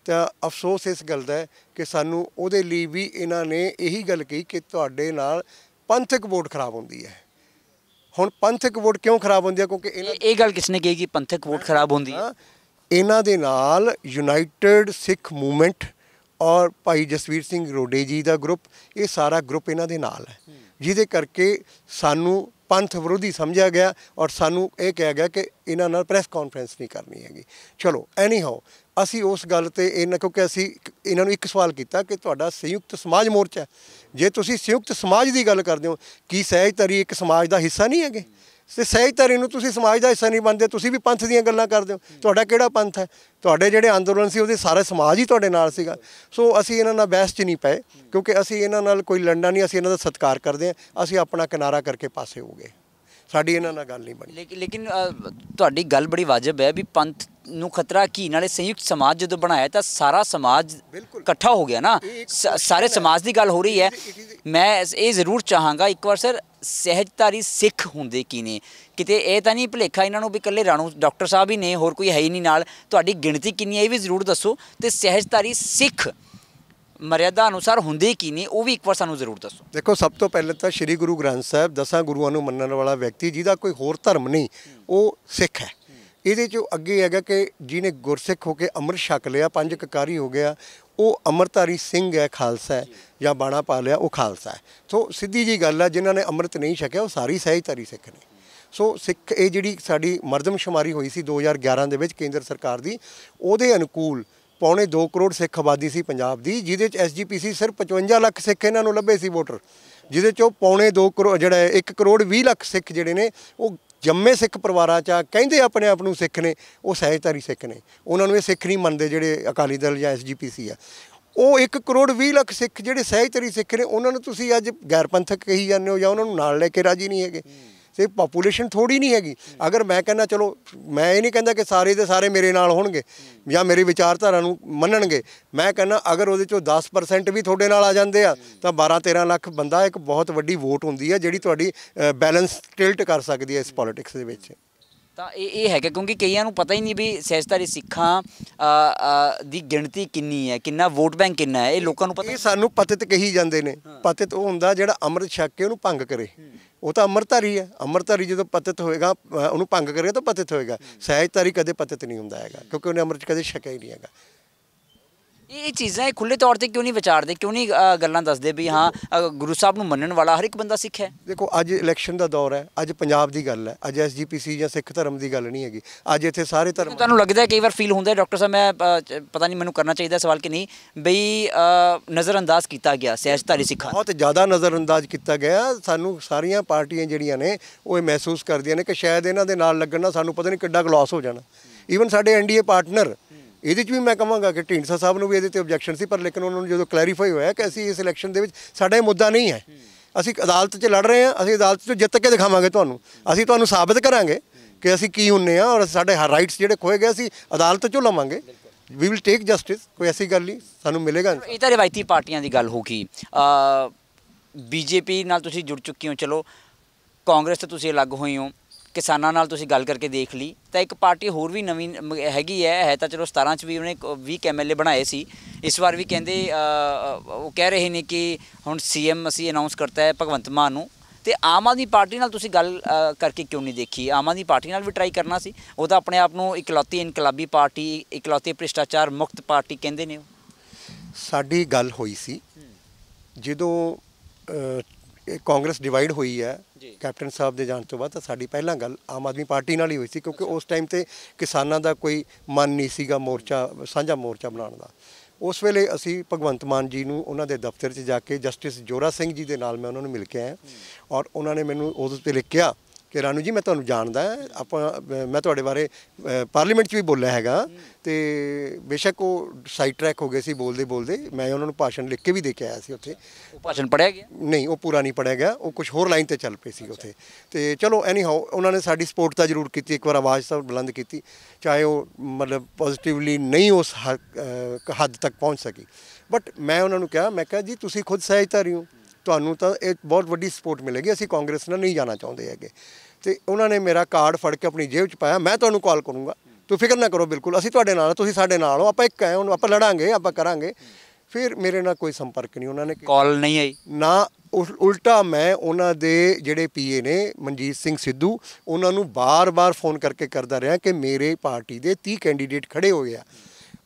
ਤਾਂ ਅਫਸੋਸ ਇਸ ਗੱਲ ਦਾ ਹੈ ਕਿ ਸਾਨੂੰ ਉਹਦੇ ਲਈ ਵੀ ਇਹਨਾਂ ਨੇ ਇਹੀ ਗੱਲ ਕਹੀ ਕਿ ਤੁਹਾਡੇ ਨਾਲ ਪੰਥਕ ਵੋਟ ਖਰਾਬ ਹੁੰਦੀ ਹੈ। ਹੁਣ ਪੰਥਕ ਵੋਟ ਕਿਉਂ ਖਰਾਬ ਹੁੰਦੀ ਹੈ? ਕਿਉਂਕਿ ਇਹ ਗੱਲ ਕਿਸਨੇ ਕਹੀ ਕਿ ਪੰਥਕ ਵੋਟ ਖਰਾਬ ਹੁੰਦੀ ਹੈ? ਇਹਨਾਂ ਦੇ ਨਾਲ ਯੂਨਾਈਟਿਡ ਸਿੱਖ ਮੂਵਮੈਂਟ ਔਰ ਭਾਈ ਜਸਵੀਰ ਸਿੰਘ ਰੋਡੇ ਜੀ ਦਾ ਗਰੁੱਪ, ਇਹ ਸਾਰਾ ਗਰੁੱਪ ਇਹਨਾਂ ਦੇ ਨਾਲ ਹੈ, ਜਿਹਦੇ ਕਰਕੇ ਸਾਨੂੰ ਪੰਥ ਵਿਰੋਧੀ ਸਮਝਿਆ ਗਿਆ ਔਰ ਸਾਨੂੰ ਇਹ ਕਿਹਾ ਗਿਆ ਕਿ ਇਹਨਾਂ ਨਾਲ ਪ੍ਰੈਸ ਕਾਨਫਰੰਸ ਨਹੀਂ ਕਰਨੀ ਹੈਗੀ। ਚਲੋ ਐਨੀ ਹਾਓ ਅਸੀਂ ਉਸ ਗੱਲ ਤੇ ਇਹਨਾਂ, ਕਿਉਂਕਿ ਅਸੀਂ ਇਹਨਾਂ ਨੂੰ ਇੱਕ ਸਵਾਲ ਕੀਤਾ ਕਿ ਤੁਹਾਡਾ ਸੰਯੁਕਤ ਸਮਾਜ ਮੋਰਚਾ, ਜੇ ਤੁਸੀਂ ਸੰਯੁਕਤ ਸਮਾਜ ਦੀ ਗੱਲ ਕਰਦੇ ਹੋ, ਕੀ ਸਹਿਜਧਾਰੀ ਇੱਕ ਸਮਾਜ ਦਾ ਹਿੱਸਾ ਨਹੀਂ ਹੈਗੇ? ਤੇ ਸਹਿਜਧਾਰੀ ਨੂੰ ਤੁਸੀਂ ਸਮਾਜ ਦਾ ਹਿੱਸਾ ਨਹੀਂ ਮੰਨਦੇ, ਤੁਸੀਂ ਵੀ ਪੰਥ ਦੀਆਂ ਗੱਲਾਂ ਕਰਦੇ ਹੋ। ਤੁਹਾਡਾ ਕਿਹੜਾ ਪੰਥ ਹੈ? ਤੁਹਾਡੇ ਜਿਹੜੇ ਅੰਦੋਲਨ ਸੀ ਉਹਦੇ ਸਾਰੇ ਸਮਾਜ ਹੀ ਤੁਹਾਡੇ ਨਾਲ ਸੀਗਾ। ਸੋ ਅਸੀਂ ਇਹਨਾਂ ਨਾਲ ਬਹਿਸ 'ਚ ਨਹੀਂ ਪਏ ਕਿਉਂਕਿ ਅਸੀਂ ਇਹਨਾਂ ਨਾਲ ਕੋਈ ਲੜਨਾ ਨਹੀਂ, ਅਸੀਂ ਇਹਨਾਂ ਦਾ ਸਤਿਕਾਰ ਕਰਦੇ ਹਾਂ। ਅਸੀਂ ਆਪਣਾ ਕਿਨਾਰਾ ਕਰਕੇ ਪਾਸੇ ਹੋ ਗਏ, ਸਾਡੀ ਇਹਨਾਂ ਨਾਲ ਗੱਲ ਨਹੀਂ ਬਣੀ। ਲੇਕਿਨ ਤੁਹਾਡੀ ਗੱਲ ਬੜੀ ਵਾਜਬ ਹੈ ਵੀ ਪੰਥ ਨੂੰ ਖਤਰਾ ਕੀ, ਨਾਲੇ ਸੰਯੁਕਤ ਸਮਾਜ ਜਦੋਂ ਬਣਾਇਆ ਤਾਂ ਸਾਰਾ ਸਮਾਜ ਇਕੱਠਾ ਹੋ ਗਿਆ ਨਾ, ਸਾਰੇ ਸਮਾਜ ਦੀ ਗੱਲ ਹੋ ਰਹੀ ਹੈ। ਮੈਂ ਇਹ ਜ਼ਰੂਰ ਚਾਹਾਂਗਾ ਇੱਕ ਵਾਰ ਸਰ, ਸਹਿਜਧਾਰੀ ਸਿੱਖ ਹੁੰਦੇ ਕੀ ਨੇ? ਕਿਤੇ ਇਹ ਤਾਂ ਨਹੀਂ ਭੁਲੇਖਾ ਇਹਨਾਂ ਨੂੰ ਵੀ ਇਕੱਲੇ ਰਾਣੂ ਡਾਕਟਰ ਸਾਹਿਬ ਹੀ ਨੇ, ਹੋਰ ਕੋਈ ਹੈ ਹੀ ਨਹੀਂ ਨਾਲ? ਤੁਹਾਡੀ ਗਿਣਤੀ ਕਿੰਨੀ ਹੈ ਇਹ ਵੀ ਜ਼ਰੂਰ ਦੱਸੋ, ਤੇ ਸਹਿਜਧਾਰੀ ਸਿੱਖ ਮਰਿਆਦਾ ਅਨੁਸਾਰ ਹੁੰਦੇ ਕੀ ਨੇ ਉਹ ਵੀ ਇੱਕ ਵਾਰ ਸਾਨੂੰ ਜ਼ਰੂਰ ਦੱਸੋ। ਦੇਖੋ, ਸਭ ਤੋਂ ਪਹਿਲੇ ਤਾਂ ਸ਼੍ਰੀ ਗੁਰੂ ਗ੍ਰੰਥ ਸਾਹਿਬ 10 ਗੁਰੂਆਂ ਨੂੰ ਮੰਨਣ ਵਾਲਾ ਵਿਅਕਤੀ, ਜਿਹਦਾ ਕੋਈ ਹੋਰ ਧਰਮ ਨਹੀਂ, ਉਹ ਸਿੱਖ ਹੈ। ਇਹਦੇ 'ਚੋਂ ਅੱਗੇ ਹੈਗਾ ਕਿ ਜਿਹਨੇ ਗੁਰਸਿੱਖ ਹੋ ਕੇ ਅੰਮ੍ਰਿਤ ਛਕ ਲਿਆ, 5 ਕਕਾਰੀ ਹੋ ਗਿਆ, ਉਹ ਅੰਮ੍ਰਿਤਧਾਰੀ ਸਿੰਘ ਹੈ, ਖਾਲਸਾ ਹੈ, ਜਾਂ ਬਾਣਾ ਪਾ ਲਿਆ ਉਹ ਖਾਲਸਾ ਹੈ। ਸੋ ਸਿੱਧੀ ਜੀ ਗੱਲ ਹੈ, ਜਿਨ੍ਹਾਂ ਨੇ ਅੰਮ੍ਰਿਤ ਨਹੀਂ ਛਕਿਆ ਉਹ ਸਾਰੀ ਸਹਿਜਧਾਰੀ ਸਿੱਖ ਨੇ। ਸੋ ਸਿੱਖ ਇਹ ਜਿਹੜੀ ਸਾਡੀ ਮਰਦਮਸ਼ੁਮਾਰੀ ਹੋਈ ਸੀ 2011 ਦੇ ਵਿੱਚ ਕੇਂਦਰ ਸਰਕਾਰ ਦੀ, ਉਹਦੇ ਅਨੁਕੂਲ 2.25 ਕਰੋੜ ਸਿੱਖ ਆਬਾਦੀ ਸੀ ਪੰਜਾਬ ਦੀ, ਜਿਹਦੇ 'ਚ SGPC ਸਿਰਫ 55 ਲੱਖ ਸਿੱਖ ਇਹਨਾਂ ਨੂੰ ਲੱਭੇ ਸੀ ਵੋਟਰ, ਜਿਹਦੇ 'ਚੋਂ 2.25 ਕਰੋੜ ਜਿਹੜਾ 1 ਕਰੋੜ 20 ਲੱਖ ਸਿੱਖ ਜਿਹੜੇ ਨੇ ਉਹ ਜੰਮੇ ਸਿੱਖ ਪਰਿਵਾਰਾਂ 'ਚ ਕਹਿੰਦੇ ਆਪਣੇ ਆਪ ਨੂੰ ਸਿੱਖ ਨੇ, ਉਹ ਸਹਿਜਧਾਰੀ ਸਿੱਖ ਨੇ। ਉਹਨਾਂ ਨੂੰ ਇਹ ਸਿੱਖ ਨਹੀਂ ਮੰਨਦੇ ਜਿਹੜੇ ਅਕਾਲੀ ਦਲ ਜਾਂ SGPC ਆ। ਉਹ 1 ਕਰੋੜ 20 ਲੱਖ ਸਿੱਖ ਜਿਹੜੇ ਸਹਿਜਧਾਰੀ ਸਿੱਖ ਨੇ, ਉਹਨਾਂ ਨੂੰ ਤੁਸੀਂ ਅੱਜ ਗੈਰ ਪੰਥਕ ਕਹੀ ਜਾਂਦੇ ਹੋ ਜਾਂ ਉਹਨਾਂ ਨੂੰ ਨਾਲ ਲੈ ਕੇ ਰਾਜੀ ਨਹੀਂ ਹੈਗੇ। ਤੇ ਪਾਪੂਲੇਸ਼ਨ ਥੋੜੀ ਨਹੀਂ ਹੈਗੀ। ਅਗਰ ਮੈਂ ਕਹਿੰਦਾ, ਚਲੋ ਮੈਂ ਇਹ ਨਹੀਂ ਕਹਿੰਦਾ ਕਿ ਸਾਰੇ ਦੇ ਸਾਰੇ ਮੇਰੇ ਨਾਲ ਹੋਣਗੇ ਜਾਂ ਮੇਰੀ ਵਿਚਾਰਧਾਰਾ ਨੂੰ ਮੰਨਣਗੇ, ਮੈਂ ਕਹਿੰਦਾ ਅਗਰ ਉਹਦੇ 'ਚੋਂ 10% ਵੀ ਤੁਹਾਡੇ ਨਾਲ ਆ ਜਾਂਦੇ ਆ ਤਾਂ 12-13 ਲੱਖ ਬੰਦਾ ਇੱਕ ਬਹੁਤ ਵੱਡੀ ਵੋਟ ਹੁੰਦੀ ਹੈ ਜਿਹੜੀ ਤੁਹਾਡੀ ਬੈਲੈਂਸ ਟਿਲਟ ਕਰ ਸਕਦੀ ਹੈ ਇਸ ਪੋਲੀਟਿਕਸ ਦੇ ਵਿੱਚ। ਤਾਂ ਇਹ ਹੈਗਾ ਕਿਉਂਕਿ ਕਈਆਂ ਨੂੰ ਪਤਾ ਹੀ ਨਹੀਂ ਵੀ ਸਹਿਜਧਾਰੀ ਸਿੱਖਾਂ ਦੀ ਗਿਣਤੀ ਕਿੰਨੀ ਹੈ, ਕਿੰਨਾ ਵੋਟ ਬੈਂਕ ਕਿੰਨਾ ਹੈ, ਇਹ ਲੋਕਾਂ ਨੂੰ ਪਤਾ। ਇਹ ਸਾਨੂੰ ਪਤਿਤ ਕਹੀ ਜਾਂਦੇ ਨੇ। ਪਤਿਤ ਉਹ ਹੁੰਦਾ ਜਿਹੜਾ ਅੰਮ੍ਰਿਤ ਛਕ ਕੇ ਉਹਨੂੰ ਭੰਗ ਕਰੇ, ਉਹ ਤਾਂ ਅੰਮ੍ਰਿਤਧਾਰੀ ਹੈ। ਅੰਮ੍ਰਿਤਧਾਰੀ ਜਦੋਂ ਪਤਿਤ ਹੋਏਗਾ, ਉਹਨੂੰ ਭੰਗ ਕਰੇਗਾ ਤਾਂ ਪਤਿਤ ਹੋਏਗਾ। ਸਹਿਜਧਾਰੀ ਕਦੇ ਪਤਿਤ ਨਹੀਂ ਹੁੰਦਾ ਹੈਗਾ ਕਿਉਂਕਿ ਉਹਨੇ ਅੰਮ੍ਰਿਤ ਕਦੇ ਛਕਿਆ ਹੀ ਨਹੀਂ ਹੈਗਾ। ਇਹ ਚੀਜ਼ਾਂ ਖੁੱਲ੍ਹੇ ਤੌਰ 'ਤੇ ਕਿਉਂ ਨਹੀਂ ਵਿਚਾਰਦੇ, ਕਿਉਂ ਨਹੀਂ ਗੱਲਾਂ ਦੱਸਦੇ ਵੀ ਹਾਂ ਗੁਰੂ ਸਾਹਿਬ ਨੂੰ ਮੰਨਣ ਵਾਲਾ ਹਰ ਇੱਕ ਬੰਦਾ ਸਿੱਖ ਹੈ? ਦੇਖੋ, ਅੱਜ ਇਲੈਕਸ਼ਨ ਦਾ ਦੌਰ ਹੈ, ਅੱਜ ਪੰਜਾਬ ਦੀ ਗੱਲ ਹੈ, ਅੱਜ SGPC ਜਾਂ ਸਿੱਖ ਧਰਮ ਦੀ ਗੱਲ ਨਹੀਂ ਹੈਗੀ। ਅੱਜ ਇੱਥੇ ਸਾਰੇ ਧਰਮ। ਤੁਹਾਨੂੰ ਲੱਗਦਾ ਕਈ ਵਾਰ ਫੀਲ ਹੁੰਦਾ ਡਾਕਟਰ ਸਾਹਿਬ, ਮੈਂ ਪਤਾ ਨਹੀਂ ਮੈਨੂੰ ਕਰਨਾ ਚਾਹੀਦਾ ਸਵਾਲ ਕਿ ਨਹੀਂ, ਬਈ ਨਜ਼ਰਅੰਦਾਜ਼ ਕੀਤਾ ਗਿਆ ਸਹਿਜਧਾਰੀ ਸਿੱਖਾਂ? ਬਹੁਤ ਜ਼ਿਆਦਾ ਨਜ਼ਰਅੰਦਾਜ਼ ਕੀਤਾ ਗਿਆ। ਸਾਨੂੰ ਸਾਰੀਆਂ ਪਾਰਟੀਆਂ ਜਿਹੜੀਆਂ ਨੇ ਉਹ ਇਹ ਮਹਿਸੂਸ ਕਰਦੀਆਂ ਨੇ ਕਿ ਸ਼ਾਇਦ ਇਹਨਾਂ ਦੇ ਨਾਲ ਲੱਗਣ ਨਾਲ ਸਾਨੂੰ ਪਤਾ ਨਹੀਂ ਕਿੱਡਾ ਗਲੋਸ ਹੋ ਜਾਣਾ। ਈਵਨ ਸਾਡੇ NDA ਪਾਰਟਨਰ, ਇਹਦੇ 'ਚ ਵੀ ਮੈਂ ਕਹਾਂਗਾ ਕਿ ਢੀਂਡਸਾ ਸਾਹਿਬ ਨੂੰ ਵੀ ਇਹਦੇ 'ਤੇ ਓਬਜੈਕਸ਼ਨ ਸੀ, ਪਰ ਲੇਕਿਨ ਉਹਨਾਂ ਨੂੰ ਜਦੋਂ ਕਲੈਰੀਫਾਈ ਹੋਇਆ ਕਿ ਅਸੀਂ ਇਸ ਇਲੈਕਸ਼ਨ ਦੇ ਵਿੱਚ ਸਾਡਾ ਇਹ ਮੁੱਦਾ ਨਹੀਂ ਹੈ, ਅਸੀਂ ਅਦਾਲਤ 'ਚ ਲੜ ਰਹੇ ਹਾਂ, ਅਸੀਂ ਅਦਾਲਤ 'ਚ ਜਿੱਤ ਕੇ ਦਿਖਾਵਾਂਗੇ ਤੁਹਾਨੂੰ, ਅਸੀਂ ਤੁਹਾਨੂੰ ਸਾਬਿਤ ਕਰਾਂਗੇ ਕਿ ਅਸੀਂ ਕੀ ਹੁੰਨੇ ਆ ਔਰ ਸਾਡੇ ਰਾਈਟਸ ਜਿਹੜੇ ਖੋਏ ਗਏ ਅਸੀਂ ਅਦਾਲਤ 'ਚੋਂ ਲਵਾਂਗੇ। ਵੀ ਵਿਲ ਟੇਕ ਜਸਟਿਸ, ਕੋਈ ਐਸੀ ਗੱਲ ਨਹੀਂ, ਸਾਨੂੰ ਮਿਲੇਗਾ। ਇਹ ਤਾਂ ਰਿਵਾਇਤੀ ਪਾਰਟੀਆਂ ਦੀ ਗੱਲ ਹੋ ਗਈ। BJP ਨਾਲ ਤੁਸੀਂ ਜੁੜ ਚੁੱਕੇ ਹੋ, ਚਲੋ ਕਾਂਗਰਸ ਤੋਂ ਤੁਸੀਂ ਅਲੱਗ ਹੋਏ ਹੋ, ਕਿਸਾਨਾਂ ਨਾਲ ਤੁਸੀਂ ਗੱਲ ਕਰਕੇ ਦੇਖ ਲਈ ਤਾਂ ਇੱਕ ਪਾਰਟੀ ਹੋਰ ਵੀ ਨਵੀਂ ਹੈਗੀ ਹੈ ਤਾਂ ਚਲੋ 17 ਚ ਵੀ ਉਹਨੇ 20 MLA ਬਣਾਏ ਸੀ। ਇਸ ਵਾਰ ਵੀ ਕਹਿੰਦੇ ਉਹ ਕਹਿ ਰਹੇ ਨੇ ਕਿ ਹੁਣ CM ਅਸੀਂ ਅਨਾਉਂਸ ਕਰਤਾ ਹੈ ਭਗਵੰਤ ਮਾਨ ਨੂੰ। ਤੇ ਆਮ ਆਦਮੀ ਪਾਰਟੀ ਨਾਲ ਤੁਸੀਂ ਗੱਲ ਕਰਕੇ ਕਿਉਂ ਨਹੀਂ ਦੇਖੀ? ਆਮ ਆਦਮੀ ਪਾਰਟੀ ਨਾਲ ਵੀ ਟਰਾਈ ਕਰਨਾ ਸੀ। ਉਹ ਤਾਂ ਆਪਣੇ ਆਪ ਨੂੰ ਇਕਲੌਤੀ ਇਨਕਲਾਬੀ ਪਾਰਟੀ, ਇਕਲੌਤੀ ਭ੍ਰਿਸ਼ਟਾਚਾਰ ਮੁਕਤ ਪਾਰਟੀ ਕਹਿੰਦੇ ਨੇ। ਸਾਡੀ ਗੱਲ ਹੋਈ ਸੀ ਜਦੋਂ ਕਾਂਗਰਸ ਡਿਵਾਈਡ ਹੋਈ ਹੈ ਕੈਪਟਨ ਸਾਹਿਬ ਦੇ ਜਾਣ ਤੋਂ ਬਾਅਦ, ਤਾਂ ਸਾਡੀ ਪਹਿਲਾਂ ਗੱਲ ਆਮ ਆਦਮੀ ਪਾਰਟੀ ਨਾਲ ਹੀ ਹੋਈ ਸੀ, ਕਿਉਂਕਿ ਉਸ ਟਾਈਮ ਤੇ ਕਿਸਾਨਾਂ ਦਾ ਕੋਈ ਮਨ ਨਹੀਂ ਸੀਗਾ ਮੋਰਚਾ, ਸਾਂਝਾ ਮੋਰਚਾ ਬਣਾਉਣ ਦਾ। ਉਸ ਵੇਲੇ ਅਸੀਂ ਭਗਵੰਤ ਮਾਨ ਜੀ ਨੂੰ ਉਹਨਾਂ ਦੇ ਦਫ਼ਤਰ 'ਚ ਜਾ ਕੇ ਜਸਟਿਸ ਜੋਰਾ ਸਿੰਘ ਜੀ ਦੇ ਨਾਲ ਮੈਂ ਉਹਨਾਂ ਨੂੰ ਮਿਲ ਕੇ ਆਇਆ, ਔਰ ਉਹਨਾਂ ਨੇ ਮੈਨੂੰ ਉਸ ਵੇਲੇ ਕਿਹਾ ਕਿ ਰਾਣੂ ਜੀ ਮੈਂ ਤੁਹਾਨੂੰ ਜਾਣਦਾ, ਮੈਂ ਤੁਹਾਡੇ ਬਾਰੇ ਪਾਰਲੀਮੈਂਟ 'ਚ ਵੀ ਬੋਲਿਆ ਹੈਗਾ। ਤੇ ਬੇਸ਼ੱਕ ਉਹ ਸਾਈਡ ਟਰੈਕ ਹੋ ਗਏ ਸੀ ਬੋਲਦੇ ਬੋਲਦੇ, ਮੈਂ ਉਹਨਾਂ ਨੂੰ ਭਾਸ਼ਣ ਲਿਖ ਕੇ ਵੀ ਦੇ ਕੇ ਆਇਆ ਸੀ ਉੱਥੇ। ਉਹ ਭਾਸ਼ਣ ਪੜ੍ਹਿਆ ਗਿਆ? ਨਹੀਂ, ਉਹ ਪੂਰਾ ਨਹੀਂ ਪੜ੍ਹਿਆ ਗਿਆ, ਉਹ ਕੁਝ ਹੋਰ ਲਾਈਨ 'ਤੇ ਚੱਲ ਪਏ ਸੀ ਉੱਥੇ। ਤੇ ਚਲੋ ਐਨੀ ਹਾਓ ਉਹਨਾਂ ਨੇ ਸਾਡੀ ਸਪੋਰਟ ਤਾਂ ਜ਼ਰੂਰ ਕੀਤੀ, ਇੱਕ ਵਾਰ ਆਵਾਜ਼ ਤਾਂ ਬੁਲੰਦ ਕੀਤੀ, ਚਾਹੇ ਉਹ ਮਤਲਬ ਪੋਜ਼ੀਟਿਵਲੀ ਨਹੀਂ ਉਸ ਹੱਦ ਤੱਕ ਪਹੁੰਚ ਸਕੀ। ਬਟ ਮੈਂ ਉਹਨਾਂ ਨੂੰ ਕਿਹਾ, ਮੈਂ ਕਿਹਾ ਜੀ ਤੁਸੀਂ ਖੁਦ ਸਹਿਜਧਾਰੀ ਹੋ, ਤੁਹਾਨੂੰ ਤਾਂ ਇਹ ਬਹੁਤ ਵੱਡੀ ਸਪੋਰਟ ਮਿਲੇਗੀ, ਅਸੀਂ ਕਾਂਗਰਸ ਨਾਲ ਨਹੀਂ ਜਾਣਾ ਚਾਹੁੰਦੇ ਹੈਗੇ। ਤੇ ਉਹਨਾਂ ਨੇ ਮੇਰਾ ਕਾਰਡ ਫੜ ਕੇ ਆਪਣੀ ਜੇਬ 'ਚ ਪਾਇਆ, ਮੈਂ ਤੁਹਾਨੂੰ ਕਾਲ ਕਰੂੰਗਾ, ਤੂੰ ਫਿਕਰ ਨਾ ਕਰੋ, ਬਿਲਕੁਲ ਅਸੀਂ ਤੁਹਾਡੇ ਨਾਲ, ਤੁਸੀਂ ਸਾਡੇ ਨਾਲ ਹੋ, ਆਪਾਂ ਇੱਕ ਹੈ, ਉਹਨੂੰ ਆਪਾਂ ਲੜਾਂਗੇ, ਆਪਾਂ ਕਰਾਂਗੇ। ਫਿਰ ਮੇਰੇ ਨਾਲ ਕੋਈ ਸੰਪਰਕ ਨਹੀਂ ਉਹਨਾਂ ਨੇ, ਕਾਲ ਨਹੀਂ ਆਈ ਨਾ। ਉਲਟਾ ਮੈਂ ਉਹਨਾਂ ਦੇ ਜਿਹੜੇ PA ਨੇ ਮਨਜੀਤ ਸਿੰਘ ਸਿੱਧੂ, ਉਹਨਾਂ ਨੂੰ ਬਾਰ-ਬਾਰ ਫੋਨ ਕਰਕੇ ਕਰਦਾ ਰਿਹਾ ਕਿ ਮੇਰੇ ਪਾਰਟੀ ਦੇ 30 ਕੈਂਡੀਡੇਟ ਖੜੇ ਹੋਏ ਆ,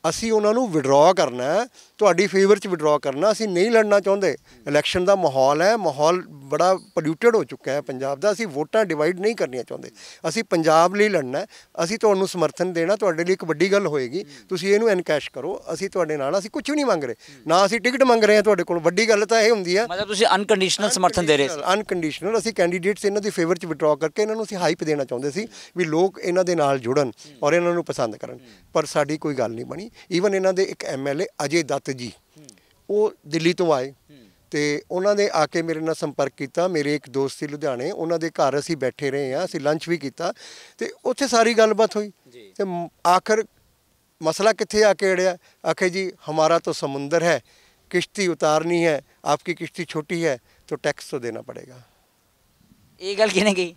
ਅਸੀਂ ਉਹਨਾਂ ਨੂੰ ਵਿਡਰਾਅ ਕਰਨਾ, ਤੁਹਾਡੀ ਫੇਵਰ 'ਚ ਵਿਡਰਾਅ ਕਰਨਾ, ਅਸੀਂ ਨਹੀਂ ਲੜਨਾ ਚਾਹੁੰਦੇ। ਇਲੈਕਸ਼ਨ ਦਾ ਮਾਹੌਲ ਹੈ, ਮਾਹੌਲ ਬੜਾ ਪੋਲਿਊਟਡ ਹੋ ਚੁੱਕਾ ਹੈ ਪੰਜਾਬ ਦਾ, ਅਸੀਂ ਵੋਟਾਂ ਡਿਵਾਈਡ ਨਹੀਂ ਕਰਨੀਆਂ ਚਾਹੁੰਦੇ, ਅਸੀਂ ਪੰਜਾਬ ਲਈ ਲੜਨਾ, ਅਸੀਂ ਤੁਹਾਨੂੰ ਸਮਰਥਨ ਦੇਣਾ, ਤੁਹਾਡੇ ਲਈ ਇੱਕ ਵੱਡੀ ਗੱਲ ਹੋਏਗੀ, ਤੁਸੀਂ ਇਹਨੂੰ ਐਨਕੈਸ਼ ਕਰੋ, ਅਸੀਂ ਤੁਹਾਡੇ ਨਾਲ, ਅਸੀਂ ਕੁਝ ਵੀ ਨਹੀਂ ਮੰਗ ਰਹੇ, ਨਾ ਅਸੀਂ ਟਿਕਟ ਮੰਗ ਰਹੇ ਹਾਂ ਤੁਹਾਡੇ ਕੋਲ। ਵੱਡੀ ਗੱਲ ਤਾਂ ਇਹ ਹੁੰਦੀ ਹੈ, ਮਤਲਬ ਤੁਸੀਂ ਅਨਕੰਡੀਸ਼ਨਲ ਸਮਰਥਨ ਦੇ ਰਹੇ ਸੀ। ਅਨਕੰਡੀਸ਼ਨਲ ਅਸੀਂ ਕੈਂਡੀਡੇਟਸ ਇਹਨਾਂ ਦੀ ਫੇਵਰ 'ਚ ਵਿਡਰਾਅ ਕਰਕੇ ਇਹਨਾਂ ਨੂੰ ਅਸੀਂ ਹਾਈਪ ਦੇਣਾ ਚਾਹੁੰਦੇ ਸੀ ਵੀ ਲੋਕ ਇਹਨਾਂ ਦੇ ਨਾਲ ਜੁੜਨ ਔਰ ਇਹਨਾਂ ਨੂੰ ਪਸੰਦ ਕਰਨ, ਪਰ ਸਾਡੀ ਕੋਈ ਗੱਲ ਨਹੀਂ ਬਣੀ। ਈਵਨ ਇਹਨਾਂ ਦੇ ਇੱਕ MLA ਅਜੇ ਦੱਤ ਜੀ, ਉਹ ਦਿੱਲੀ ਤੋਂ ਆਏ ਤੇ ਉਹਨਾਂ ਨੇ ਆ ਕੇ ਮੇਰੇ ਨਾਲ ਸੰਪਰਕ ਕੀਤਾ। ਮੇਰੇ ਇੱਕ ਦੋਸਤ ਸੀ ਲੁਧਿਆਣੇ, ਉਹਨਾਂ ਦੇ ਘਰ ਅਸੀਂ ਬੈਠੇ ਰਹੇ ਹਾਂ, ਅਸੀਂ ਲੰਚ ਵੀ ਕੀਤਾ ਤੇ ਉੱਥੇ ਸਾਰੀ ਗੱਲਬਾਤ ਹੋਈ। ਤੇ ਆਖਰ ਮਸਲਾ ਕਿੱਥੇ ਆ ਕੇ ਅੜਿਆ, ਆਖੇ ਜੀ ਹਮਾਰਾ ਤਾਂ ਸਮੁੰਦਰ ਹੈ, किश्ती उतारनी है, आपकी किश्ती छोटी है तो टैक्स तो देना पड़ेगा। ये गल किहने कही?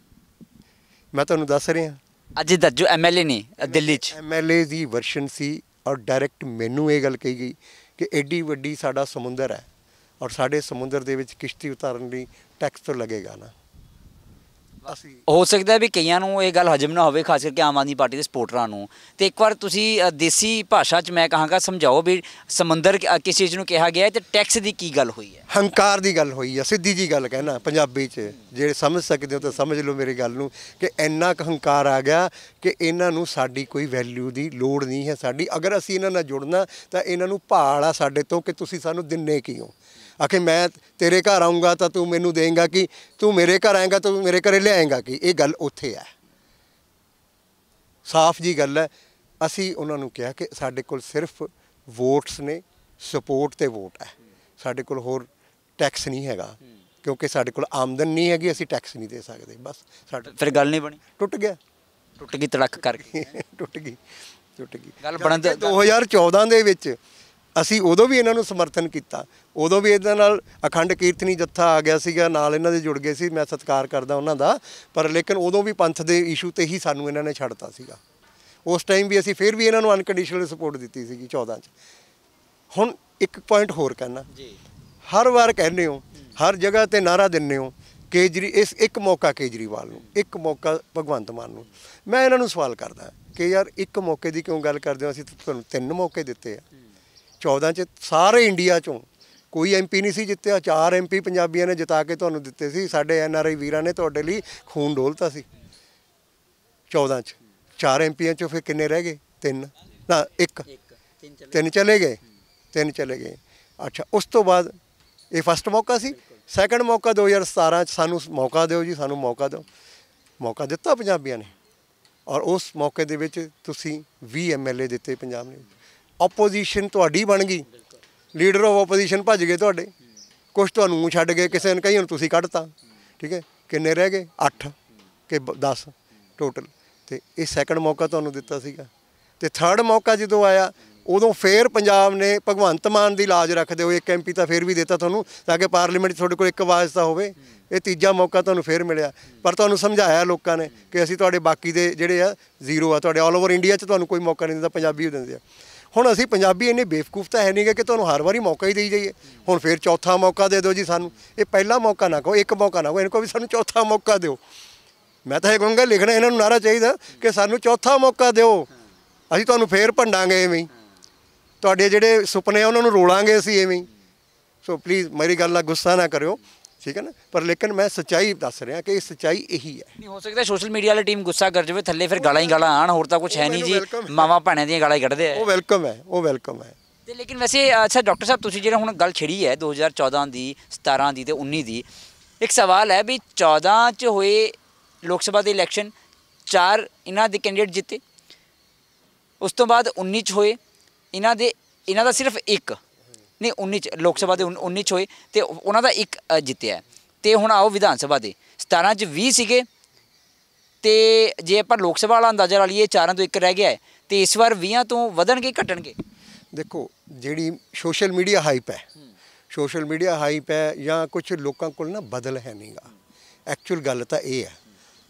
मैं तुहानूं दस रहा, अज जो MLA ने दिल्ली MLA की वर्शन सी और डायरैक्ट मैनू ये गल कही गई कि एडी वड्डी साडा समुंदर है और साडे समुंदर दे विच किश्ती उतारन लई टैक्स तो लगेगा ना। हो सकता है भी कईयां नूं ये गल हजम ना होवे, खास करके आम आदमी पार्टी के सपोर्टरां नूं। ते एक बार तुसी देसी भाषा च मैं कहांगा समझाओ भी समुंदर किस चीज़ नूं कहा गया है ते टैक्स की की गल हुई है? हंकार की गल हुई है, सीधी जी गल कहना पंजाबी च, जे समझ सकते हो तो समझ लो मेरी गल नूं कि इन्ना क हंकार आ गया कि इन्हां नूं साडी कोई वैल्यू की लोड़ नहीं है। साडी अगर असीं इन्हां नाल जुड़ना तो इन्हां नूं भाल आ साडे तो कि तुसीं सानूं दिन्ने की हो। आखे मैं तेरे घर आऊँगा तो तू मैनू देंगा कि, तू मेरे घर आएगा तो मेरे घर ले आएगा कि, ये गल उत्थे है। साफ जी गल है। असी उन्होंने कहा कि साडे कोल सिर्फ वोट्स ने, सपोर्ट ते वोट है, साडे कोल होर टैक्स नहीं हैगा, क्योंकि साडे कोल आमदन नहीं हैगी, असी टैक्स नहीं दे सकते। बस साडे फिर गल नहीं बनी, टुट गई तड़क करके टुट गई गल बन। 2014 ਦੇ ਵਿੱਚ ਅਸੀਂ ਉਦੋਂ ਵੀ ਇਹਨਾਂ ਨੂੰ ਸਮਰਥਨ ਕੀਤਾ, ਉਦੋਂ ਵੀ ਇਹਨਾਂ ਨਾਲ ਅਖੰਡ ਕੀਰਤਨੀ ਜੱਥਾ ਆ ਗਿਆ ਸੀਗਾ, ਨਾਲ ਇਹਨਾਂ ਦੇ ਜੁੜ ਗਏ ਸੀ, ਮੈਂ ਸਤਿਕਾਰ ਕਰਦਾ ਉਹਨਾਂ ਦਾ, ਪਰ ਲੇਕਿਨ ਉਦੋਂ ਵੀ ਪੰਥ ਦੇ ਇਸ਼ੂ ਤੇ ਹੀ ਸਾਨੂੰ ਇਹਨਾਂ ਨੇ ਛੱਡਤਾ ਸੀਗਾ। ਉਸ ਟਾਈਮ ਵੀ ਅਸੀਂ ਫਿਰ ਵੀ ਇਹਨਾਂ ਨੂੰ ਅਨਕੰਡੀਸ਼ਨਲ ਸਪੋਰਟ ਦਿੱਤੀ ਸੀਗੀ 14 'ਚ। ਹੁਣ ਇੱਕ ਪੁਆਇੰਟ ਹੋਰ ਕਹਿਣਾ ਜੀ, ਹਰ ਵਾਰ ਕਹਿੰਦੇ ਹੋ, ਹਰ ਜਗ੍ਹਾ ਤੇ ਨਾਰਾ ਦਿੰਦੇ ਹੋ ਇਸ ਇੱਕ ਮੌਕਾ ਕੇਜਰੀਵਾਲ ਨੂੰ, ਇੱਕ ਮੌਕਾ ਭਗਵੰਤ ਮਾਨ ਨੂੰ। ਮੈਂ ਇਹਨਾਂ ਨੂੰ ਸਵਾਲ ਕਰਦਾ ਕਿ ਯਾਰ ਇੱਕ ਮੌਕੇ ਦੀ ਕਿਉਂ ਗੱਲ ਕਰਦੇ ਹੋ? ਅਸੀਂ ਤੁਹਾਨੂੰ 3 ਮੌਕੇ ਦਿੱਤੇ ਆ। 14 'ਚ ਸਾਰੇ ਇੰਡੀਆ 'ਚੋਂ ਕੋਈ MP ਨਹੀਂ ਸੀ ਜਿੱਤਿਆ, 4 MP ਪੰਜਾਬੀਆਂ ਨੇ ਜਿਤਾ ਕੇ ਤੁਹਾਨੂੰ ਦਿੱਤੇ ਸੀ। ਸਾਡੇ NRI ਵੀਰਾਂ ਨੇ ਤੁਹਾਡੇ ਲਈ ਖੂਨ ਡੋਲਤਾ ਸੀ 14 'ਚ। 4 MPਆਂ 'ਚੋਂ ਫਿਰ ਕਿੰਨੇ ਰਹਿ ਗਏ? 3 ਨਾ 1, 3 ਚਲੇ ਗਏ। ਅੱਛਾ, ਉਸ ਤੋਂ ਬਾਅਦ ਇਹ ਫਸਟ ਮੌਕਾ ਸੀ। ਸੈਕੰਡ ਮੌਕਾ 2017 'ਚ ਸਾਨੂੰ ਮੌਕਾ ਦਿਓ ਜੀ, ਸਾਨੂੰ ਮੌਕਾ ਦਿਓ। ਮੌਕਾ ਦਿੱਤਾ ਪੰਜਾਬੀਆਂ ਨੇ, ਔਰ ਉਸ ਮੌਕੇ ਦੇ ਵਿੱਚ ਤੁਸੀਂ 20 MLA ਦਿੱਤੇ ਪੰਜਾਬ ਨੇ। ਓਪੋਜੀਸ਼ਨ ਤੁਹਾਡੀ ਬਣ ਗਈ, ਲੀਡਰ ਆਫ ਓਪੋਜੀਸ਼ਨ ਭੱਜ ਗਏ ਤੁਹਾਡੇ, ਕੁਛ ਤੁਹਾਨੂੰ ਛੱਡ ਗਏ, ਕਿਸੇ ਨੇ ਕਹੀ ਹੁਣ ਤੁਸੀਂ ਕੱਢਤਾ। ਠੀਕ ਹੈ, ਕਿੰਨੇ ਰਹਿ ਗਏ? 8 ਕਿ 10 ਟੋਟਲ। ਤੇ ਇਹ ਸੈਕੰਡ ਮੌਕਾ ਤੁਹਾਨੂੰ ਦਿੱਤਾ ਸੀਗਾ। ਤੇ ਥਰਡ ਮੌਕਾ ਜਦੋਂ ਆਇਆ ਉਦੋਂ ਫੇਰ ਪੰਜਾਬ ਨੇ ਭਗਵੰਤ ਮਾਨ ਦੀ ਲਾਜ ਰੱਖਦੇ ਹੋਏ ਇੱਕ MP ਤਾਂ ਫੇਰ ਵੀ ਦਿੱਤਾ ਤੁਹਾਨੂੰ, ਤਾਂ ਕਿ ਪਾਰਲੀਮੈਂਟ 'ਚ ਤੁਹਾਡੇ ਕੋਲ ਇੱਕ ਆਵਾਜ਼ ਤਾਂ ਹੋਵੇ। ਇਹ ਤੀਜਾ ਮੌਕਾ ਤੁਹਾਨੂੰ ਫੇਰ ਮਿਲਿਆ, ਪਰ ਤੁਹਾਨੂੰ ਸਮਝਾਇਆ ਲੋਕਾਂ ਨੇ ਕਿ ਅਸੀਂ ਤੁਹਾਡੇ ਬਾਕੀ ਦੇ ਜਿਹੜੇ ਆ ਜ਼ੀਰੋ ਆ, ਤੁਹਾਡੇ ਆਲ ਓਵਰ ਇੰਡੀਆ 'ਚ ਤੁਹਾਨੂੰ ਕੋਈ ਮੌਕਾ ਨਹੀਂ ਦਿੰਦਾ, ਪੰਜਾਬੀ ਹੀ ਦਿੰਦੇ ਆ। ਹੁਣ ਅਸੀਂ ਪੰਜਾਬੀ ਇੰਨੇ ਬੇਵਕੂਫ ਤਾਂ ਹੈ ਨਹੀਂਗੇ ਕਿ ਤੁਹਾਨੂੰ ਹਰ ਵਾਰੀ ਮੌਕਾ ਹੀ ਦੇਈ ਜਾਈਏ। ਹੁਣ ਫੇਰ ਚੌਥਾ ਮੌਕਾ ਦੇ ਦਿਓ ਜੀ ਸਾਨੂੰ। ਇਹ ਪਹਿਲਾ ਮੌਕਾ ਨਾ ਕਹੋ, ਇੱਕ ਮੌਕਾ ਨਾ ਕਹੋ, ਇਹਨਾਂ ਕੋਲ ਵੀ ਸਾਨੂੰ ਚੌਥਾ ਮੌਕਾ ਦਿਓ। ਮੈਂ ਤਾਂ ਇਹ ਕਹੂੰਗਾ ਲਿਖਣਾ ਇਹਨਾਂ ਨੂੰ ਨਾਅਰਾ ਚਾਹੀਦਾ ਕਿ ਸਾਨੂੰ ਚੌਥਾ ਮੌਕਾ ਦਿਓ, ਅਸੀਂ ਤੁਹਾਨੂੰ ਫੇਰ ਭੰਡਾਂਗੇ ਐਵੇਂ ਹੀ, ਤੁਹਾਡੇ ਜਿਹੜੇ ਸੁਪਨੇ ਆ ਉਹਨਾਂ ਨੂੰ ਰੋਲਾਂਗੇ ਅਸੀਂ ਐਵੇਂ ਹੀ। ਸੋ ਪਲੀਜ਼ ਮੇਰੀ ਗੱਲ ਨਾਲ ਗੁੱਸਾ ਨਾ ਕਰਿਓ, ਠੀਕ ਹੈ ਨਾ, ਪਰ ਲੇਕਿਨ ਮੈਂ ਸੱਚਾਈ ਦੱਸ ਰਿਹਾ ਕਿ ਇਹ ਸੱਚਾਈ ਇਹੀ ਹੈ। ਨਹੀਂ ਹੋ ਸਕਦਾ ਸੋਸ਼ਲ ਮੀਡੀਆ ਵਾਲੀ ਟੀਮ ਗੁੱਸਾ ਕਰ ਜਾਵੇ, ਥੱਲੇ ਫਿਰ ਗਾਲਾਂ ਹੀ ਗਾਲਾਂ ਆਣ, ਹੋਰ ਤਾਂ ਕੁਝ ਹੈ ਨਹੀਂ ਜੀ, ਮਾਵਾਂ ਭੈਣਾਂ ਦੀਆਂ ਗਾਲਾਂ ਹੀ ਕੱਢਦੇ ਆ। ਉਹ ਵੈਲਕਮ ਹੈ, ਉਹ ਵੈਲਕਮ ਹੈ। ਤੇ ਲੇਕਿਨ ਵੈਸੇ ਅੱਛਾ ਡਾਕਟਰ ਸਾਹਿਬ, ਤੁਸੀਂ ਜਿਹੜਾ ਹੁਣ ਗੱਲ ਛਿੜੀ ਹੈ 2014 ਦੀ, 17 ਦੀ ਤੇ 19 ਦੀ, ਇੱਕ ਸਵਾਲ ਹੈ ਵੀ 14 'ਚ ਹੋਏ ਲੋਕ ਸਭਾ ਦੇ ਇਲੈਕਸ਼ਨ 4 ਇਹਨਾਂ ਦੇ ਕੈਂਡੀਡੇਟ ਜਿੱਤੇ, ਉਸ ਤੋਂ ਬਾਅਦ 19 'ਚ ਹੋਏ ਇਹਨਾਂ ਦਾ ਸਿਰਫ ਇੱਕ ਨਹੀਂ, 19 'ਚ ਲੋਕ ਸਭਾ ਦੇ 19 'ਚ ਹੋਏ ਤੇ ਉਹਨਾਂ ਦਾ ਇੱਕ ਜਿੱਤਿਆ। ਤੇ ਹੁਣ ਆਓ ਵਿਧਾਨ ਸਭਾ ਦੇ 17 'ਚ 20 ਸੀਗੇ, ਤੇ ਜੇ ਆਪਾਂ ਲੋਕ ਸਭਾ ਵਾਲਾ ਅੰਦਾਜ਼ਾ ਲਾ ਲਈਏ 4 ਤੋਂ 1 ਰਹਿ ਗਿਆ ਹੈ, ਤੇ ਇਸ ਵਾਰ 20 ਤੋਂ ਵਧਣਗੇ ਘਟਣਗੇ? ਦੇਖੋ ਜਿਹੜੀ ਸੋਸ਼ਲ ਮੀਡੀਆ ਹਾਈਪ ਹੈ, ਸੋਸ਼ਲ ਮੀਡੀਆ ਹਾਈਪ ਹੈ ਜਾਂ ਕੁਝ ਲੋਕਾਂ ਕੋਲ ਨਾ ਬਦਲ ਹੈ ਨਹੀਂਗਾ। ਐਕਚੁਅਲ ਗੱਲ ਤਾਂ ਇਹ ਹੈ,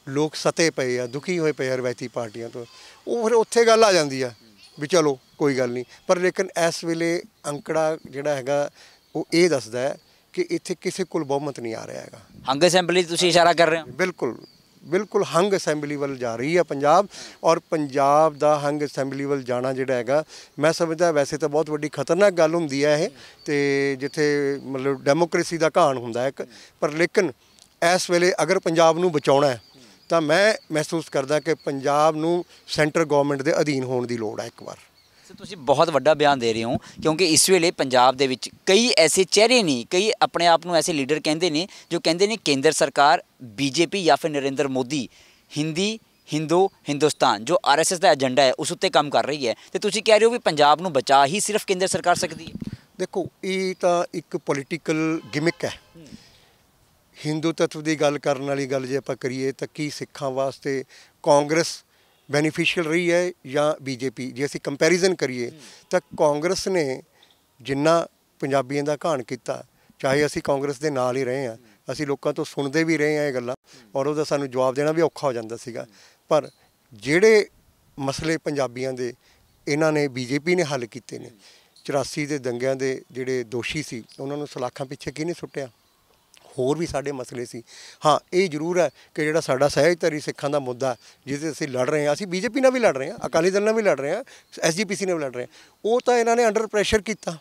ਲੋਕ ਸਤੇ ਪਏ ਆ, ਦੁਖੀ ਹੋਏ ਪਏ ਆ ਰਵਾਇਤੀ ਪਾਰਟੀਆਂ ਤੋਂ, ਉਹ ਫਿਰ ਉੱਥੇ ਗੱਲ ਆ ਜਾਂਦੀ ਆ ਵੀ ਚਲੋ ਕੋਈ ਗੱਲ ਨਹੀਂ। ਪਰ ਲੇਕਿਨ ਇਸ ਵੇਲੇ ਅੰਕੜਾ ਜਿਹੜਾ ਹੈਗਾ ਉਹ ਇਹ ਦੱਸਦਾ ਹੈ ਕਿ ਇੱਥੇ ਕਿਸੇ ਕੋਲ ਬਹੁਮਤ ਨਹੀਂ ਆ ਰਿਹਾ ਹੈਗਾ। ਹੰਗ ਅਸੈਂਬਲੀ ਤੁਸੀਂ ਇਸ਼ਾਰਾ ਕਰ ਰਹੇ ਹੋ? ਬਿਲਕੁਲ ਬਿਲਕੁਲ ਹੰਗ ਅਸੈਂਬਲੀ ਵੱਲ ਜਾ ਰਹੀ ਹੈ ਪੰਜਾਬ, ਔਰ ਪੰਜਾਬ ਦਾ ਹੰਗ ਅਸੈਂਬਲੀ ਵੱਲ ਜਾਣਾ ਜਿਹੜਾ ਹੈਗਾ ਮੈਂ ਸਮਝਦਾ ਵੈਸੇ ਤਾਂ ਬਹੁਤ ਵੱਡੀ ਖਤਰਨਾਕ ਗੱਲ ਹੁੰਦੀ ਹੈ ਇਹ, ਤੇ ਜਿੱਥੇ ਮਤਲਬ ਡੈਮੋਕ੍ਰੇਸੀ ਦਾ ਘਾਣ ਹੁੰਦਾ ਇੱਕ। ਪਰ ਲੇਕਿਨ ਇਸ ਵੇਲੇ ਅਗਰ ਪੰਜਾਬ ਨੂੰ ਬਚਾਉਣਾ ਹੈ ਤਾਂ ਮੈਂ ਮਹਿਸੂਸ ਕਰਦਾ ਕਿ ਪੰਜਾਬ ਨੂੰ ਸੈਂਟਰ ਗਵਰਨਮੈਂਟ ਦੇ ਅਧੀਨ ਹੋਣ ਦੀ ਲੋੜ ਹੈ ਇੱਕ ਵਾਰ। ਤੁਸੀਂ ਬਹੁਤ ਵੱਡਾ ਬਿਆਨ ਦੇ ਰਹੇ ਹੋ, ਕਿਉਂਕਿ ਇਸ ਵੇਲੇ ਪੰਜਾਬ ਦੇ ਵਿੱਚ ਕਈ ਐਸੇ ਚਿਹਰੇ ਨੇ, ਕਈ ਆਪਣੇ ਆਪ ਨੂੰ ਐਸੇ ਲੀਡਰ ਕਹਿੰਦੇ ਨੇ ਜੋ ਕਹਿੰਦੇ ਨੇ ਕੇਂਦਰ ਸਰਕਾਰ BJP ਜਾਂ ਫਿਰ ਨਰਿੰਦਰ ਮੋਦੀ ਹਿੰਦੁਸਤਾਨ ਜੋ RSS ਦਾ ਏਜੰਡਾ ਹੈ ਉਸ ਉੱਤੇ ਕੰਮ ਕਰ ਰਹੀ ਹੈ, ਤੇ ਤੁਸੀਂ ਕਹਿ ਰਹੇ ਹੋ ਵੀ ਪੰਜਾਬ ਨੂੰ ਬਚਾ ਹੀ ਸਿਰਫ ਕੇਂਦਰ ਸਰਕਾਰ ਸਕਦੀ ਹੈ। ਦੇਖੋ ਇਹ ਤਾਂ ਇੱਕ ਪੋਲੀਟੀਕਲ ਗਿਮਿਕ ਹੈ। ਹਿੰਦੂ ਤੱਤਵ ਦੀ ਗੱਲ ਕਰਨ ਵਾਲੀ ਗੱਲ ਜੇ ਆਪਾਂ ਕਰੀਏ ਤਾਂ ਕੀ ਸਿੱਖਾਂ ਵਾਸਤੇ ਕਾਂਗਰਸ ਬੈਨੀਫੀਸ਼ੀਅਲ ਰਹੀ ਹੈ ਜਾਂ BJP? ਜੇ ਅਸੀਂ ਕੰਪੈਰੀਜ਼ਨ ਕਰੀਏ ਤਾਂ ਕਾਂਗਰਸ ਨੇ ਜਿੰਨਾ ਪੰਜਾਬੀਆਂ ਦਾ ਘਾਣ ਕੀਤਾ, ਚਾਹੇ ਅਸੀਂ ਕਾਂਗਰਸ ਦੇ ਨਾਲ ਹੀ ਰਹੇ ਹਾਂ, ਅਸੀਂ ਲੋਕਾਂ ਤੋਂ ਸੁਣਦੇ ਵੀ ਰਹੇ ਹਾਂ ਇਹ ਗੱਲਾਂ, ਔਰ ਉਹਦਾ ਸਾਨੂੰ ਜਵਾਬ ਦੇਣਾ ਵੀ ਔਖਾ ਹੋ ਜਾਂਦਾ ਸੀਗਾ। ਪਰ ਜਿਹੜੇ ਮਸਲੇ ਪੰਜਾਬੀਆਂ ਦੇ ਇਹਨਾਂ ਨੇ BJP ਨੇ ਹੱਲ ਕੀਤੇ ਨੇ। 84 ਦੇ ਦੰਗਿਆਂ ਦੇ ਜਿਹੜੇ ਦੋਸ਼ੀ ਸੀ ਉਹਨਾਂ ਨੂੰ ਸਲਾਖਾਂ ਪਿੱਛੇ ਕਿਹਨੇ ਸੁੱਟਿਆ? ਹੋਰ ਵੀ ਸਾਡੇ ਮਸਲੇ ਸੀ। ਹਾਂ ਇਹ ਜ਼ਰੂਰ ਹੈ ਕਿ ਜਿਹੜਾ ਸਾਡਾ ਸਹਿਜਧਾਰੀ ਸਿੱਖਾਂ ਦਾ ਮੁੱਦਾ ਜਿਹਦੇ ਅਸੀਂ ਲੜ ਰਹੇ ਹਾਂ, ਅਸੀਂ BJP ਨਾਲ ਵੀ ਲੜ ਰਹੇ ਹਾਂ, ਅਕਾਲੀ ਦਲ ਨਾਲ ਵੀ ਲੜ ਰਹੇ ਹਾਂ, SGPC ਨਾਲ ਵੀ ਲੜ ਰਹੇ ਹਾਂ, ਉਹ ਤਾਂ ਇਹਨਾਂ ਨੇ ਅੰਡਰ ਪ੍ਰੈਸ਼ਰ ਕੀਤਾ।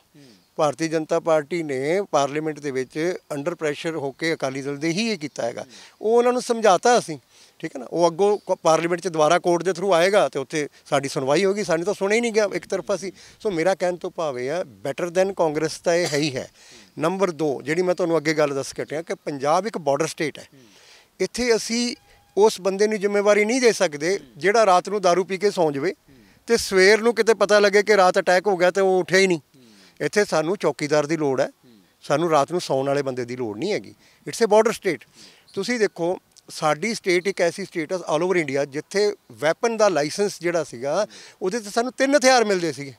ਭਾਰਤੀ ਜਨਤਾ ਪਾਰਟੀ ਨੇ ਪਾਰਲੀਮੈਂਟ ਦੇ ਵਿੱਚ ਅੰਡਰ ਪ੍ਰੈਸ਼ਰ ਹੋ ਕੇ ਅਕਾਲੀ ਦਲ ਦੇ ਹੀ ਇਹ ਕੀਤਾ ਹੈਗਾ। ਉਹ ਉਹਨਾਂ ਨੂੰ ਸਮਝਾਤਾ ਅਸੀਂ, ਠੀਕ ਹੈ ਨਾ। ਉਹ ਅੱਗੋਂ ਪਾਰਲੀਮੈਂਟ 'ਚ ਦੁਬਾਰਾ ਕੋਰਟ ਦੇ ਥਰੂ ਆਏਗਾ ਤੇ ਉੱਥੇ ਸਾਡੀ ਸੁਣਵਾਈ ਹੋਗੀ, ਸਾਨੂੰ ਤਾਂ ਸੁਣਿਆ ਹੀ ਨਹੀਂ ਗਿਆ, ਇੱਕ ਤਰਫਾ ਸੀ। ਸੋ ਮੇਰਾ ਕਹਿਣ ਤੋਂ ਭਾਵ ਇਹ ਹੈ ਬੈਟਰ ਦੈਨ ਕਾਂਗਰਸ ਤਾਂ ਇਹ ਹੈ ਹੀ ਹੈ। ਨੰਬਰ 2 ਜਿਹੜੀ ਮੈਂ ਤੁਹਾਨੂੰ ਅੱਗੇ ਗੱਲ ਦੱਸ ਕੇ ਹਟਿਆ ਕਿ ਪੰਜਾਬ ਇੱਕ ਬਾਰਡਰ ਸਟੇਟ ਹੈ। ਇੱਥੇ ਅਸੀਂ ਉਸ ਬੰਦੇ ਨੂੰ ਜ਼ਿੰਮੇਵਾਰੀ ਨਹੀਂ ਦੇ ਸਕਦੇ ਜਿਹੜਾ ਰਾਤ ਨੂੰ ਦਾਰੂ ਪੀ ਕੇ ਸੌਂ ਜਾਵੇ ਤੇ ਸਵੇਰ ਨੂੰ ਕਿਤੇ ਪਤਾ ਲੱਗੇ ਕਿ ਰਾਤ ਅਟੈਕ ਹੋ ਗਿਆ ਤੇ ਉਹ ਉੱਠਿਆ ਹੀ ਨਹੀਂ। ਇੱਥੇ ਸਾਨੂੰ ਚੌਕੀਦਾਰ ਦੀ ਲੋੜ ਹੈ, ਸਾਨੂੰ ਰਾਤ ਨੂੰ ਸੌਣ ਵਾਲੇ ਬੰਦੇ ਦੀ ਲੋੜ ਨਹੀਂ ਹੈਗੀ। It's A border state. ਤੁਸੀਂ ਦੇਖੋ ਸਾਡੀ ਸਟੇਟ ਇੱਕ ਐਸੀ ਸਟੇਟ ਆ ਆਲ ਓਵਰ ਇੰਡੀਆ ਜਿੱਥੇ ਵੈਪਨ ਦਾ ਲਾਇਸੈਂਸ ਜਿਹੜਾ ਸੀਗਾ ਉਹਦੇ 'ਤੇ ਸਾਨੂੰ 3 ਹਥਿਆਰ ਮਿਲਦੇ ਸੀਗੇ।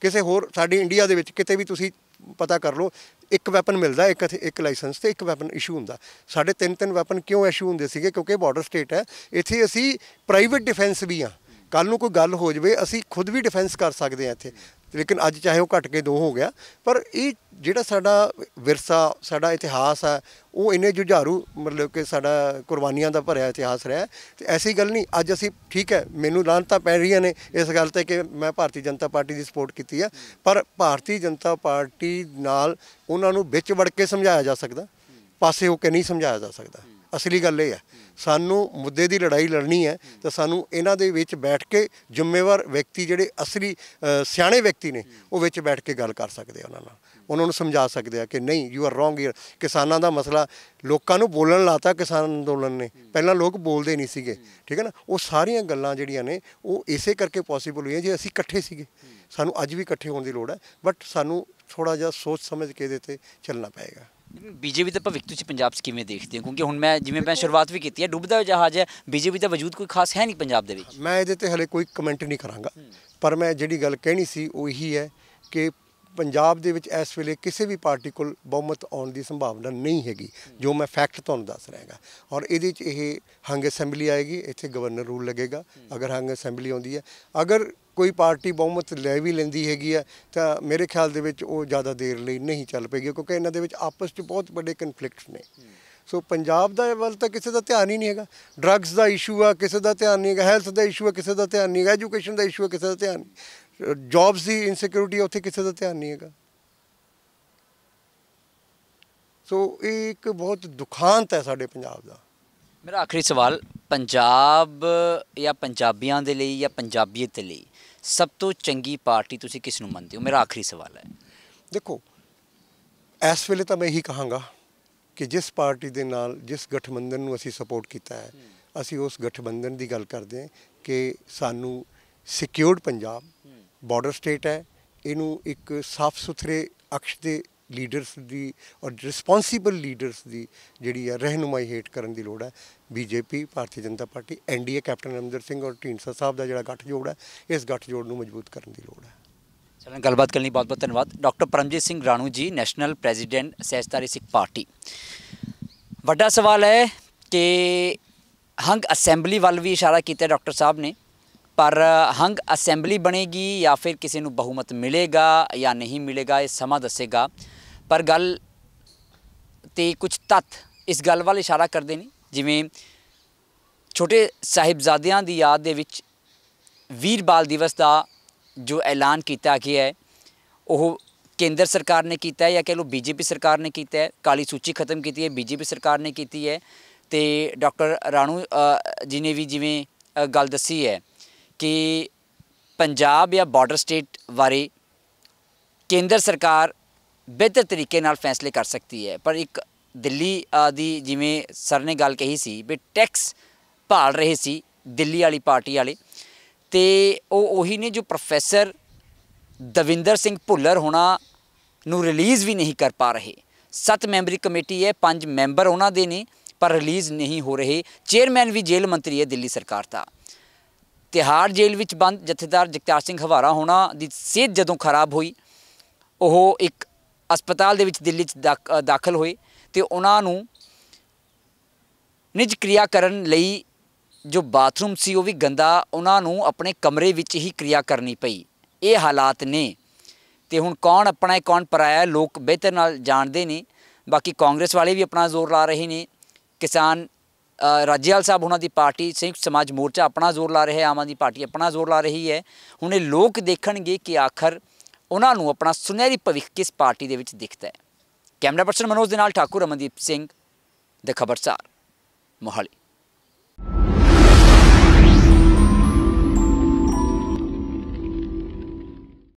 ਕਿਸੇ ਹੋਰ ਸਾਡੀ ਇੰਡੀਆ ਦੇ ਵਿੱਚ ਕਿਤੇ ਵੀ ਤੁਸੀਂ ਪਤਾ ਕਰ ਲਓ, ਇੱਕ ਵੈਪਨ ਮਿਲਦਾ, ਇੱਕ ਲਾਇਸੈਂਸ ਤੇ ਇੱਕ ਵੈਪਨ ਇਸ਼ੂ ਹੁੰਦਾ। ਸਾਡੇ 3 ਵੈਪਨ ਕਿਉਂ ਇਸ਼ੂ ਹੁੰਦੇ ਸੀਗੇ? ਕਿਉਂਕਿ ਬਾਰਡਰ ਸਟੇਟ ਹੈ। ਇੱਥੇ ਅਸੀਂ ਪ੍ਰਾਈਵੇਟ ਡਿਫੈਂਸ ਵੀ ਹਾਂ, ਕੱਲ ਨੂੰ ਕੋਈ ਗੱਲ ਹੋ ਜਾਵੇ ਅਸੀਂ ਖੁਦ ਵੀ ਡਿਫੈਂਸ ਕਰ ਸਕਦੇ ਹਾਂ ਇੱਥੇ। ਲੇਕਿਨ ਅੱਜ ਚਾਹੇ ਉਹ ਘਟ ਕੇ 2 ਹੋ ਗਿਆ, ਪਰ ਇਹ ਜਿਹੜਾ ਸਾਡਾ ਵਿਰਸਾ, ਸਾਡਾ ਇਤਿਹਾਸ ਹੈ ਉਹ ਇੰਨੇ ਜੁਝਾਰੂ ਮਤਲਬ ਕਿ ਸਾਡਾ ਕੁਰਬਾਨੀਆਂ ਦਾ ਭਰਿਆ ਇਤਿਹਾਸ ਰਿਹਾ। ਤੇ ਐਸੀ ਗੱਲ ਨਹੀਂ ਅੱਜ ਅਸੀਂ ਠੀਕ ਹੈ, ਮੈਨੂੰ ਲਾਹਨਤਾਂ ਪੈ ਰਹੀਆਂ ਨੇ ਇਸ ਗੱਲ 'ਤੇ ਕਿ ਮੈਂ ਭਾਰਤੀ ਜਨਤਾ ਪਾਰਟੀ ਦੀ ਸਪੋਰਟ ਕੀਤੀ ਹੈ, ਪਰ ਭਾਰਤੀ ਜਨਤਾ ਪਾਰਟੀ ਨਾਲ ਉਹਨਾਂ ਨੂੰ ਵਿੱਚ ਵੜ ਕੇ ਸਮਝਾਇਆ ਜਾ ਸਕਦਾ, ਪਾਸੇ ਹੋ ਕੇ ਨਹੀਂ ਸਮਝਾਇਆ ਜਾ ਸਕਦਾ। ਅਸਲੀ ਗੱਲ ਇਹ ਹੈ ਸਾਨੂੰ ਮੁੱਦੇ ਦੀ ਲੜਾਈ ਲੜਨੀ ਹੈ ਤਾਂ ਸਾਨੂੰ ਇਹਨਾਂ ਦੇ ਵਿੱਚ ਬੈਠ ਕੇ ਜ਼ਿੰਮੇਵਾਰ ਵਿਅਕਤੀ ਜਿਹੜੇ ਅਸਲੀ ਸਿਆਣੇ ਵਿਅਕਤੀ ਨੇ ਉਹ ਵਿੱਚ ਬੈਠ ਕੇ ਗੱਲ ਕਰ ਸਕਦੇ ਆ ਉਹਨਾਂ ਨਾਲ। ਉਹਨਾਂ ਨੂੰ ਸਮਝਾ ਸਕਦੇ ਆ ਕਿ ਨਹੀਂ ਯੂ ਆਰ ਰੋਂਗ। ਕਿਸਾਨਾਂ ਦਾ ਮਸਲਾ ਲੋਕਾਂ ਨੂੰ ਬੋਲਣ ਲਾਤਾ ਕਿਸਾਨ ਅੰਦੋਲਨ ਨੇ, ਪਹਿਲਾਂ ਲੋਕ ਬੋਲਦੇ ਨਹੀਂ ਸੀਗੇ, ਠੀਕ ਹੈ ਨਾ। ਉਹ ਸਾਰੀਆਂ ਗੱਲਾਂ ਜਿਹੜੀਆਂ ਨੇ ਉਹ ਇਸੇ ਕਰਕੇ ਪੋਸੀਬਲ ਹੋਈਆਂ ਜੇ ਅਸੀਂ ਇਕੱਠੇ ਸੀਗੇ। ਸਾਨੂੰ ਅੱਜ ਵੀ ਇਕੱਠੇ ਹੋਣ ਦੀ ਲੋੜ ਹੈ, ਬਟ ਸਾਨੂੰ ਥੋੜ੍ਹਾ ਜਿਹਾ ਸੋਚ ਸਮਝ ਕੇ ਇਹਦੇ 'ਤੇ ਚੱਲਣਾ ਪਏਗਾ। ਬੀਜੇਪੀ ਦਾ ਭਵਿੱਖ ਤੁਸੀਂ ਪੰਜਾਬ 'ਚ ਕਿਵੇਂ ਦੇਖਦੇ ਹੋ? ਕਿਉਂਕਿ ਹੁਣ ਮੈਂ ਸ਼ੁਰੂਆਤ ਵੀ ਕੀਤੀ ਹੈ, ਡੁੱਬਦਾ ਹੋਇਆ ਜਹਾਜ਼ ਹੈ, ਬੀਜੇਪੀ ਦਾ ਵਜੂਦ ਕੋਈ ਖਾਸ ਹੈ ਨਹੀਂ ਪੰਜਾਬ ਦੇ ਵਿੱਚ। ਮੈਂ ਇਹਦੇ 'ਤੇ ਹਲੇ ਕੋਈ ਕਮੈਂਟ ਨਹੀਂ ਕਰਾਂਗਾ, ਪਰ ਮੈਂ ਜਿਹੜੀ ਗੱਲ ਕਹਿਣੀ ਸੀ ਉਹ ਇਹੀ ਹੈ ਕਿ ਪੰਜਾਬ ਦੇ ਵਿੱਚ ਇਸ ਵੇਲੇ ਕਿਸੇ ਵੀ ਪਾਰਟੀ ਕੋਲ ਬਹੁਮਤ ਆਉਣ ਦੀ ਸੰਭਾਵਨਾ ਨਹੀਂ ਹੈਗੀ, ਜੋ ਮੈਂ ਫੈਕਟ ਤੁਹਾਨੂੰ ਦੱਸ ਰਿਹਾ ਹੈਗਾ। ਔਰ ਇਹਦੇ 'ਚ ਇਹ ਹੰਗ ਅਸੈਂਬਲੀ ਆਏਗੀ, ਇੱਥੇ ਗਵਰਨਰ ਰੂਲ ਲੱਗੇਗਾ ਅਗਰ ਹੰਗ ਅਸੈਂਬਲੀ ਆਉਂਦੀ ਹੈ। ਅਗਰ ਕੋਈ ਪਾਰਟੀ ਬਹੁਮਤ ਲੈ ਵੀ ਲੈਂਦੀ ਹੈਗੀ ਹੈ ਤਾਂ ਮੇਰੇ ਖਿਆਲ ਦੇ ਵਿੱਚ ਉਹ ਜ਼ਿਆਦਾ ਦੇਰ ਲਈ ਨਹੀਂ ਚੱਲ ਪਏਗੀ, ਕਿਉਂਕਿ ਇਹਨਾਂ ਦੇ ਵਿੱਚ ਆਪਸ 'ਚ ਬਹੁਤ ਵੱਡੇ ਕਨਫਲਿਕਟਸ ਨੇ। ਸੋ ਪੰਜਾਬ ਦਾ ਵੱਲ ਤਾਂ ਕਿਸੇ ਦਾ ਧਿਆਨ ਹੀ ਨਹੀਂ ਹੈਗਾ। ਡਰੱਗਸ ਦਾ ਇਸ਼ੂ ਆ, ਕਿਸੇ ਦਾ ਧਿਆਨ ਨਹੀਂ ਹੈਗਾ। ਹੈਲਥ ਦਾ ਇਸ਼ੂ ਆ, ਕਿਸੇ ਦਾ ਧਿਆਨ ਨਹੀਂ ਹੈਗਾ। ਐਜੂਕੇਸ਼ਨ ਦਾ ਇਸ਼ੂ ਆ, ਕਿਸੇ ਦਾ ਧਿਆਨ ਨਹੀਂ। ਜੌਬਸ ਦੀ ਇਨਸਿਕਿਉਰਿਟੀ, ਉੱਥੇ ਕਿਸੇ ਦਾ ਧਿਆਨ ਨਹੀਂ ਹੈਗਾ। ਸੋ ਇਹ ਇੱਕ ਬਹੁਤ ਦੁਖਾਂਤ ਹੈ ਸਾਡੇ ਪੰਜਾਬ ਦਾ। ਮੇਰਾ ਆਖਰੀ ਸਵਾਲ, ਪੰਜਾਬ ਜਾਂ ਪੰਜਾਬੀਆਂ ਦੇ ਲਈ ਜਾਂ ਪੰਜਾਬੀਅਤ ਦੇ ਲਈ ਸਭ ਤੋਂ ਚੰਗੀ ਪਾਰਟੀ ਤੁਸੀਂ ਕਿਸ ਨੂੰ ਮੰਨਦੇ ਹੋ? ਮੇਰਾ ਆਖਰੀ ਸਵਾਲ ਹੈ। ਦੇਖੋ, ਇਸ ਵੇਲੇ ਤਾਂ ਮੈਂ ਇਹੀ ਕਹਾਂਗਾ ਕਿ ਜਿਸ ਪਾਰਟੀ ਦੇ ਨਾਲ ਜਿਸ ਗਠਬੰਧਨ ਨੂੰ ਅਸੀਂ ਸਪੋਰਟ ਕੀਤਾ ਹੈ, ਅਸੀਂ ਉਸ ਗਠਬੰਧਨ ਦੀ ਗੱਲ ਕਰਦੇ ਹਾਂ ਕਿ ਸਾਨੂੰ ਸਿਕਿਉਰਡ ਪੰਜਾਬ, ਬਾਰਡਰ ਸਟੇਟ ਹੈ, ਇਹਨੂੰ ਇੱਕ ਸਾਫ ਸੁਥਰੇ ਅਕਸ਼ ਦੇ ਲੀਡਰਸ ਦੀ ਔਰ ਰਿਸਪੌਂਸੀਬਲ ਲੀਡਰਸ ਦੀ ਜਿਹੜੀ ਹੈ ਰਹਿਨੁਮਾਈ ਹੇਠ ਕਰਨ ਦੀ ਲੋੜ ਹੈ। BJP, Bharatiya Janata Party, NDA, Captain Amarinder Singh ਔਰ ਢੀਂਡਸਾ ਸਾਹਿਬ ਦਾ ਜਿਹੜਾ ਗੱਠਜੋੜ ਹੈ, ਇਸ ਗੱਠਜੋੜ ਨੂੰ ਮਜ਼ਬੂਤ ਕਰਨ ਦੀ ਲੋੜ ਹੈ। ਚਲੋ, ਗੱਲਬਾਤ ਕਰਨ ਲਈ ਬਹੁਤ ਬਹੁਤ ਧੰਨਵਾਦ। ਡਾਕਟਰ ਪਰਮਜੀਤ ਸਿੰਘ ਰਾਣੂ ਜੀ, ਨੈਸ਼ਨਲ ਪ੍ਰੈਜ਼ੀਡੈਂਟ ਸਹਿਜਧਾਰੀ ਸਿੱਖ ਪਾਰਟੀ। ਵੱਡਾ ਸਵਾਲ ਹੈ ਕਿ ਹੰਗ ਅਸੈਂਬਲੀ ਵੱਲ ਵੀ ਇਸ਼ਾਰਾ ਕੀਤਾ ਡਾਕਟਰ ਸਾਹਿਬ ਨੇ, ਪਰ ਹੰਗ ਅਸੈਂਬਲੀ ਬਣੇਗੀ ਜਾਂ ਫਿਰ ਕਿਸੇ ਨੂੰ ਬਹੁਮਤ ਮਿਲੇਗਾ ਜਾਂ ਨਹੀਂ ਮਿਲੇਗਾ, ਇਹ ਸਮਾਂ ਦੱਸੇਗਾ। ਪਰ ਗੱਲ ਤੇ ਕੁਝ ਤੱਥ ਇਸ ਗੱਲ ਵੱਲ ਇਸ਼ਾਰਾ ਕਰਦੇ ਨੇ, ਜਿਵੇਂ ਛੋਟੇ ਸਾਹਿਬਜ਼ਾਦਿਆਂ ਦੀ ਯਾਦ ਦੇ ਵਿੱਚ ਵੀਰ ਬਾਲ ਦਿਵਸ ਦਾ ਜੋ ਐਲਾਨ ਕੀਤਾ ਗਿਆ ਹੈ, ਉਹ ਕੇਂਦਰ ਸਰਕਾਰ ਨੇ ਕੀਤਾ ਹੈ ਜਾਂ ਕਹਿ ਲਓ ਬੀਜੇਪੀ ਸਰਕਾਰ ਨੇ ਕੀਤਾ ਹੈ। ਕਾਲੀ ਸੂਚੀ ਖਤਮ ਕੀਤੀ ਹੈ ਬੀਜੇਪੀ ਸਰਕਾਰ ਨੇ ਕੀਤੀ ਹੈ। ਤੇ ਡਾਕਟਰ ਰਾਣੂ ਜੀ ਨੇ ਵੀ ਜਿਵੇਂ ਗੱਲ ਦੱਸੀ ਹੈ ਕਿ ਪੰਜਾਬ ਜਾਂ ਬਾਰਡਰ ਸਟੇਟ ਬਾਰੇ ਕੇਂਦਰ ਸਰਕਾਰ ਬਿਹਤਰ ਤਰੀਕੇ ਨਾਲ ਫੈਸਲੇ ਕਰ ਸਕਦੀ ਹੈ, ਪਰ ਇੱਕ ਦਿੱਲੀ ਦੀ ਜਿਵੇਂ ਸਰ ਨੇ ਗੱਲ ਕਹੀ ਸੀ ਵੀ ਟੈਕਸ ਭਾਲ ਰਹੇ ਸੀ ਦਿੱਲੀ ਵਾਲੀ ਪਾਰਟੀ ਵਾਲੇ, ਤੇ ਉਹ ਉਹੀ ਨੇ ਜੋ ਪ੍ਰੋਫੈਸਰ ਦਵਿੰਦਰ ਸਿੰਘ ਭੁੱਲਰ ਹੋਣਾ ਨੂੰ ਰਿਲੀਜ਼ ਵੀ ਨਹੀਂ ਕਰ ਪਾ ਰਹੇ। 7 ਮੈਂਬਰੀ ਕਮੇਟੀ ਹੈ, 5 ਮੈਂਬਰ ਉਹਨਾਂ ਦੇ ਨੇ, ਪਰ ਰਿਲੀਜ਼ ਨਹੀਂ ਹੋ ਰਹੇ। ਚੇਅਰਮੈਨ ਵੀ ਜੇਲ੍ਹ ਮੰਤਰੀ ਹੈ ਦਿੱਲੀ ਸਰਕਾਰ ਦਾ। ਤਿਹਾੜ ਜੇਲ੍ਹ ਵਿੱਚ ਬੰਦ ਜਥੇਦਾਰ ਜਗਤਾਰ ਸਿੰਘ ਹਵਾਰਾ ਹੋਣਾ ਦੀ ਸਿਹਤ ਜਦੋਂ ਖਰਾਬ ਹੋਈ, ਉਹ ਇੱਕ ਹਸਪਤਾਲ ਦੇ ਵਿੱਚ ਦਿੱਲੀ 'ਚ ਦਾਖਲ ਹੋਏ ਅਤੇ ਉਹਨਾਂ ਨੂੰ ਨਿੱਜ ਕਿਰਿਆ ਕਰਨ ਲਈ ਜੋ ਬਾਥਰੂਮ ਸੀ ਉਹ ਵੀ ਗੰਦਾ, ਉਹਨਾਂ ਨੂੰ ਆਪਣੇ ਕਮਰੇ ਵਿੱਚ ਹੀ ਕਿਰਿਆ ਕਰਨੀ ਪਈ। ਇਹ ਹਾਲਾਤ ਨੇ। ਅਤੇ ਹੁਣ ਕੌਣ ਆਪਣਾ ਹੈ ਕੌਣ ਪਰਾਇਆ, ਲੋਕ ਬਿਹਤਰ ਨਾਲ ਜਾਣਦੇ ਨੇ। ਬਾਕੀ ਕਾਂਗਰਸ ਵਾਲੇ ਵੀ ਆਪਣਾ ਜ਼ੋਰ ਲਾ ਰਹੇ ਨੇ, ਕਿਸਾਨ ਰਾਜੇਵਾਲ ਸਾਹਿਬ ਉਹਨਾਂ ਦੀ ਪਾਰਟੀ ਸੰਯੁਕਤ ਸਮਾਜ ਮੋਰਚਾ ਆਪਣਾ ਜ਼ੋਰ ਲਾ ਰਿਹਾ ਹੈ, ਆਮ ਆਦਮੀ ਪਾਰਟੀ ਆਪਣਾ ਜ਼ੋਰ ਲਾ ਰਹੀ ਹੈ। ਹੁਣ ਇਹ ਲੋਕ ਦੇਖਣਗੇ ਕਿ ਆਖਰ ਉਹਨਾਂ ਨੂੰ ਆਪਣਾ ਸੁਨਹਿਰੀ ਭਵਿੱਖ ਕਿਸ ਪਾਰਟੀ ਦੇ ਵਿੱਚ ਦਿਖਦਾ ਹੈ। ਕੈਮਰਾ ਪਰਸਨ ਮਨੋਜ ਦੇ ਨਾਲ ਠਾਕੁਰ ਅਮਨਦੀਪ ਸਿੰਘ, ਦ ਖਬਰਸਾਰ, ਮੋਹਾਲੀ।